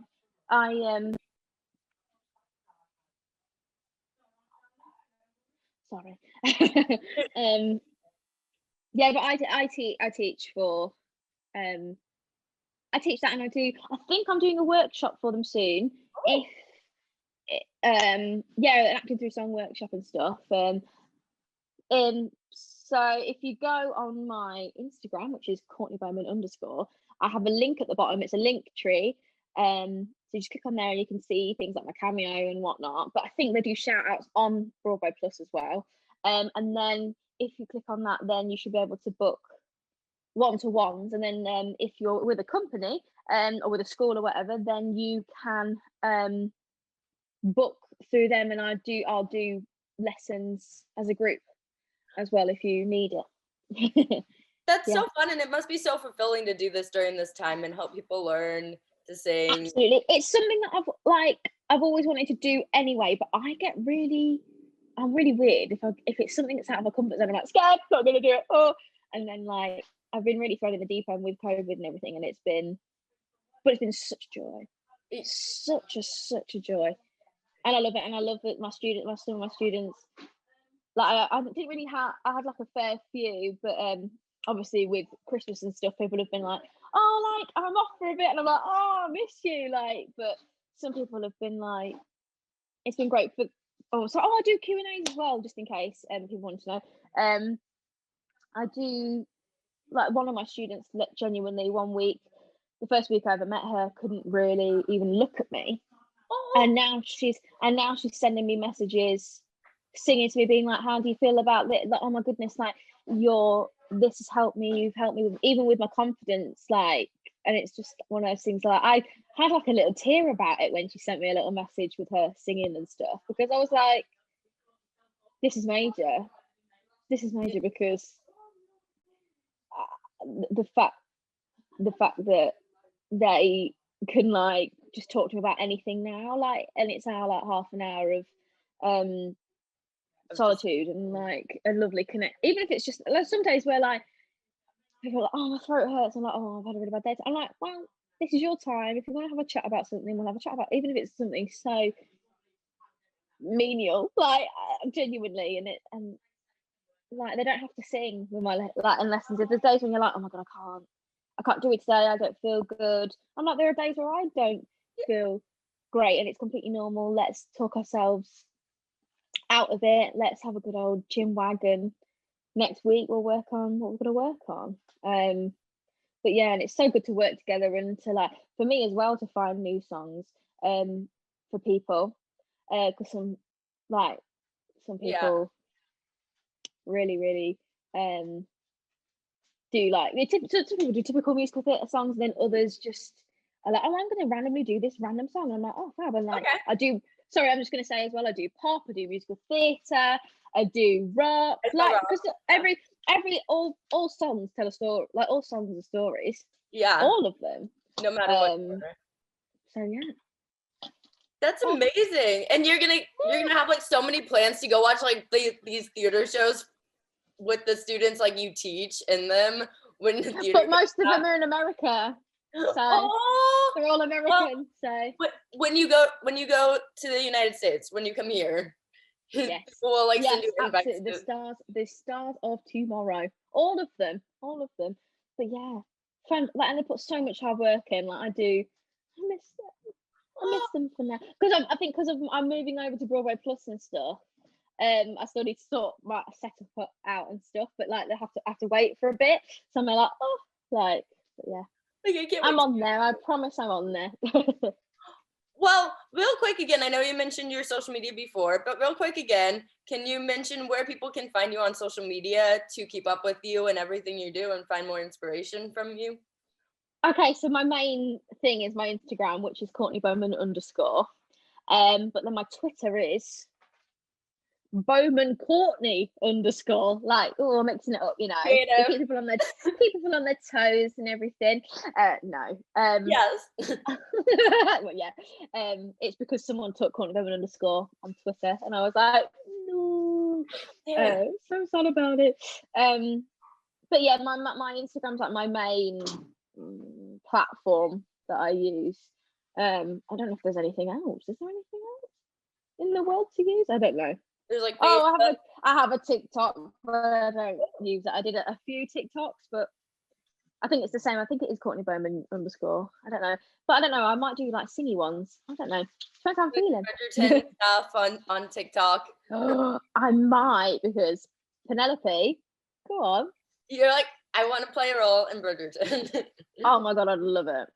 Sorry. Yeah, but I teach for I teach that, and I think I'm doing a workshop for them soon. If an acting through song workshop and stuff. So if you go on my Instagram, which is Courtney Bowman _, I have a link at the bottom. It's a link tree. So you just click on there and you can see things like my cameo and whatnot. But I think they do shout outs on Broadway Plus as well. And then if you click on that, then you should be able to book one-to-ones. And then if you're with a company or with a school or whatever, then you can book through them, and I'll do lessons as a group as well if you need it. That's so fun, and it must be so fulfilling to do this during this time and help people learn to sing. Absolutely. It's something that I've always wanted to do anyway, but I'm really weird if it's something that's out of my comfort zone. I'm like, scared, not gonna do it. Oh, and then like I've been really thrown in the deep end with COVID and everything, and it's been such joy. It's such a joy, and I love it. And I love that some of my students, like I didn't really have, I had like a fair few, but obviously with Christmas and stuff, people have been like, oh, like I'm off for a bit, and I'm like, oh, I miss you, like. But some people have been like, it's been great for. I do Q&As as well, just in case people want to know. I do, like, one of my students, genuinely, one week, the first week I ever met her, couldn't really even look at me. And now she's sending me messages, singing to me, being like, how do you feel about it? Like, oh my goodness, like this has helped me, you've helped me even with my confidence, like. And it's just one of those things, like I had like a little tear about it when she sent me a little message with her singing and stuff, because I was like, this is major because the fact that they can like just talk to me about anything now, like, and it's now like half an hour of solitude and like a lovely connect, even if it's just like some days where like people are like, oh, my throat hurts, I'm like, oh, I've had a really bad day. I'm like, well, this is your time. If you want to have a chat about something, we'll have a chat about, even if it's something so menial, like genuinely, and like they don't have to sing with my like in lessons. If there's days when you're like, oh my god, I can't do it today, I don't feel good. I'm like, there are days where I don't feel great, and it's completely normal. Let's talk ourselves out of it. Let's have a good old gym wagon. Next week we'll work on what we're going to work on. But yeah, and it's so good to work together and to, like, for me as well, to find new songs for people, because some people really do, like, some people do typical musical theatre songs, and then others just are like, oh, I'm going to randomly do this random song, and I'm like, oh fab. And like, I'm just going to say as well, I do pop, I do musical theatre, I do rock, like, because all songs tell a story, like, all songs are stories, all of them, no matter what. So yeah, that's amazing. And you're gonna have, like, so many plans to go watch, like, these theater shows with the students, like, you teach in them when the theater. But most of them are in America, so they're all American. So when you go to the United States, when you come here, people will, like, send you invites. The stars of tomorrow, all of them. But yeah, and they put so much hard work in. Like, I do. I miss them for now, because I think because I'm moving over to Broadway Plus and stuff. I still need to sort my setup out and stuff, but like they have to wait for a bit. So I'm like, but yeah, I'm on there. I promise I'm on there. Well, real quick again, I know you mentioned your social media before, but real quick again, can you mention where people can find you on social media to keep up with you and everything you do and find more inspiration from you? Okay, so my main thing is my Instagram, which is Courtney Bowman _. But then my Twitter is Bowman Courtney _. Like, I'm mixing it up, you know. To keep people on their toes and everything. No. Yes. Well, yeah. It's because someone took Courtney Bowman _ on Twitter, and I was like, no. So sad about it. But yeah, my Instagram's like my main platform that I use. I don't know if there's anything else. Is there anything else in the world to use? I don't know. There's like I have a TikTok, but I don't use it. I did a few TikToks, but I think it's the same. I think it is Courtney Bowman _ I don't know, but I don't know. I might do like singy ones. I don't know. Depends how I'm feeling. Bridgerton stuff on TikTok. I might, because Penelope. Go on. You're like, I want to play a role in Bridgerton. Oh my god, I'd love it.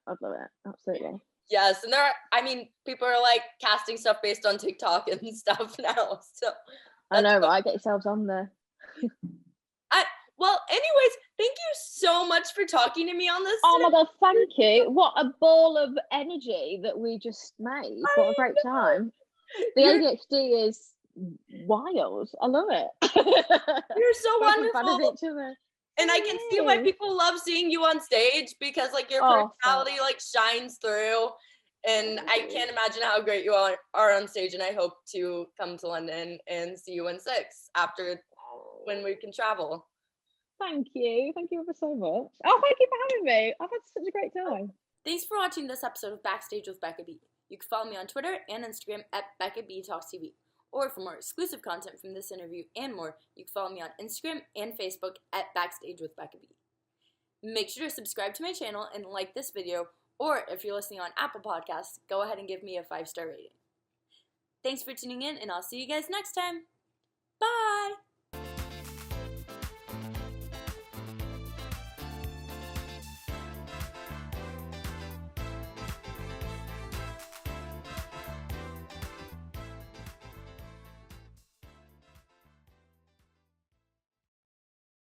Absolutely. Yes, and people are like casting stuff based on TikTok and stuff now. So I know, right? Get yourselves on there. Well, anyways, thank you so much for talking to me on this. Oh my god, thank you. What a ball of energy that we just made. What a great time. The ADHD is wild. I love it. You're so wonderful. And I can see why people love seeing you on stage, because like your personality like shines through, and I can't imagine how great you are on stage. And I hope to come to London and see you in 6 after when we can travel. Thank you ever so much. Oh, thank you for having me. I've had such a great time. Thanks for watching this episode of Backstage with Becca B. You can follow me on Twitter and Instagram at Becca B Talks TV. Or for more exclusive content from this interview and more, you can follow me on Instagram and Facebook at Backstage with Becca B. Make sure to subscribe to my channel and like this video, or if you're listening on Apple Podcasts, go ahead and give me a 5-star rating. Thanks for tuning in, and I'll see you guys next time. Bye!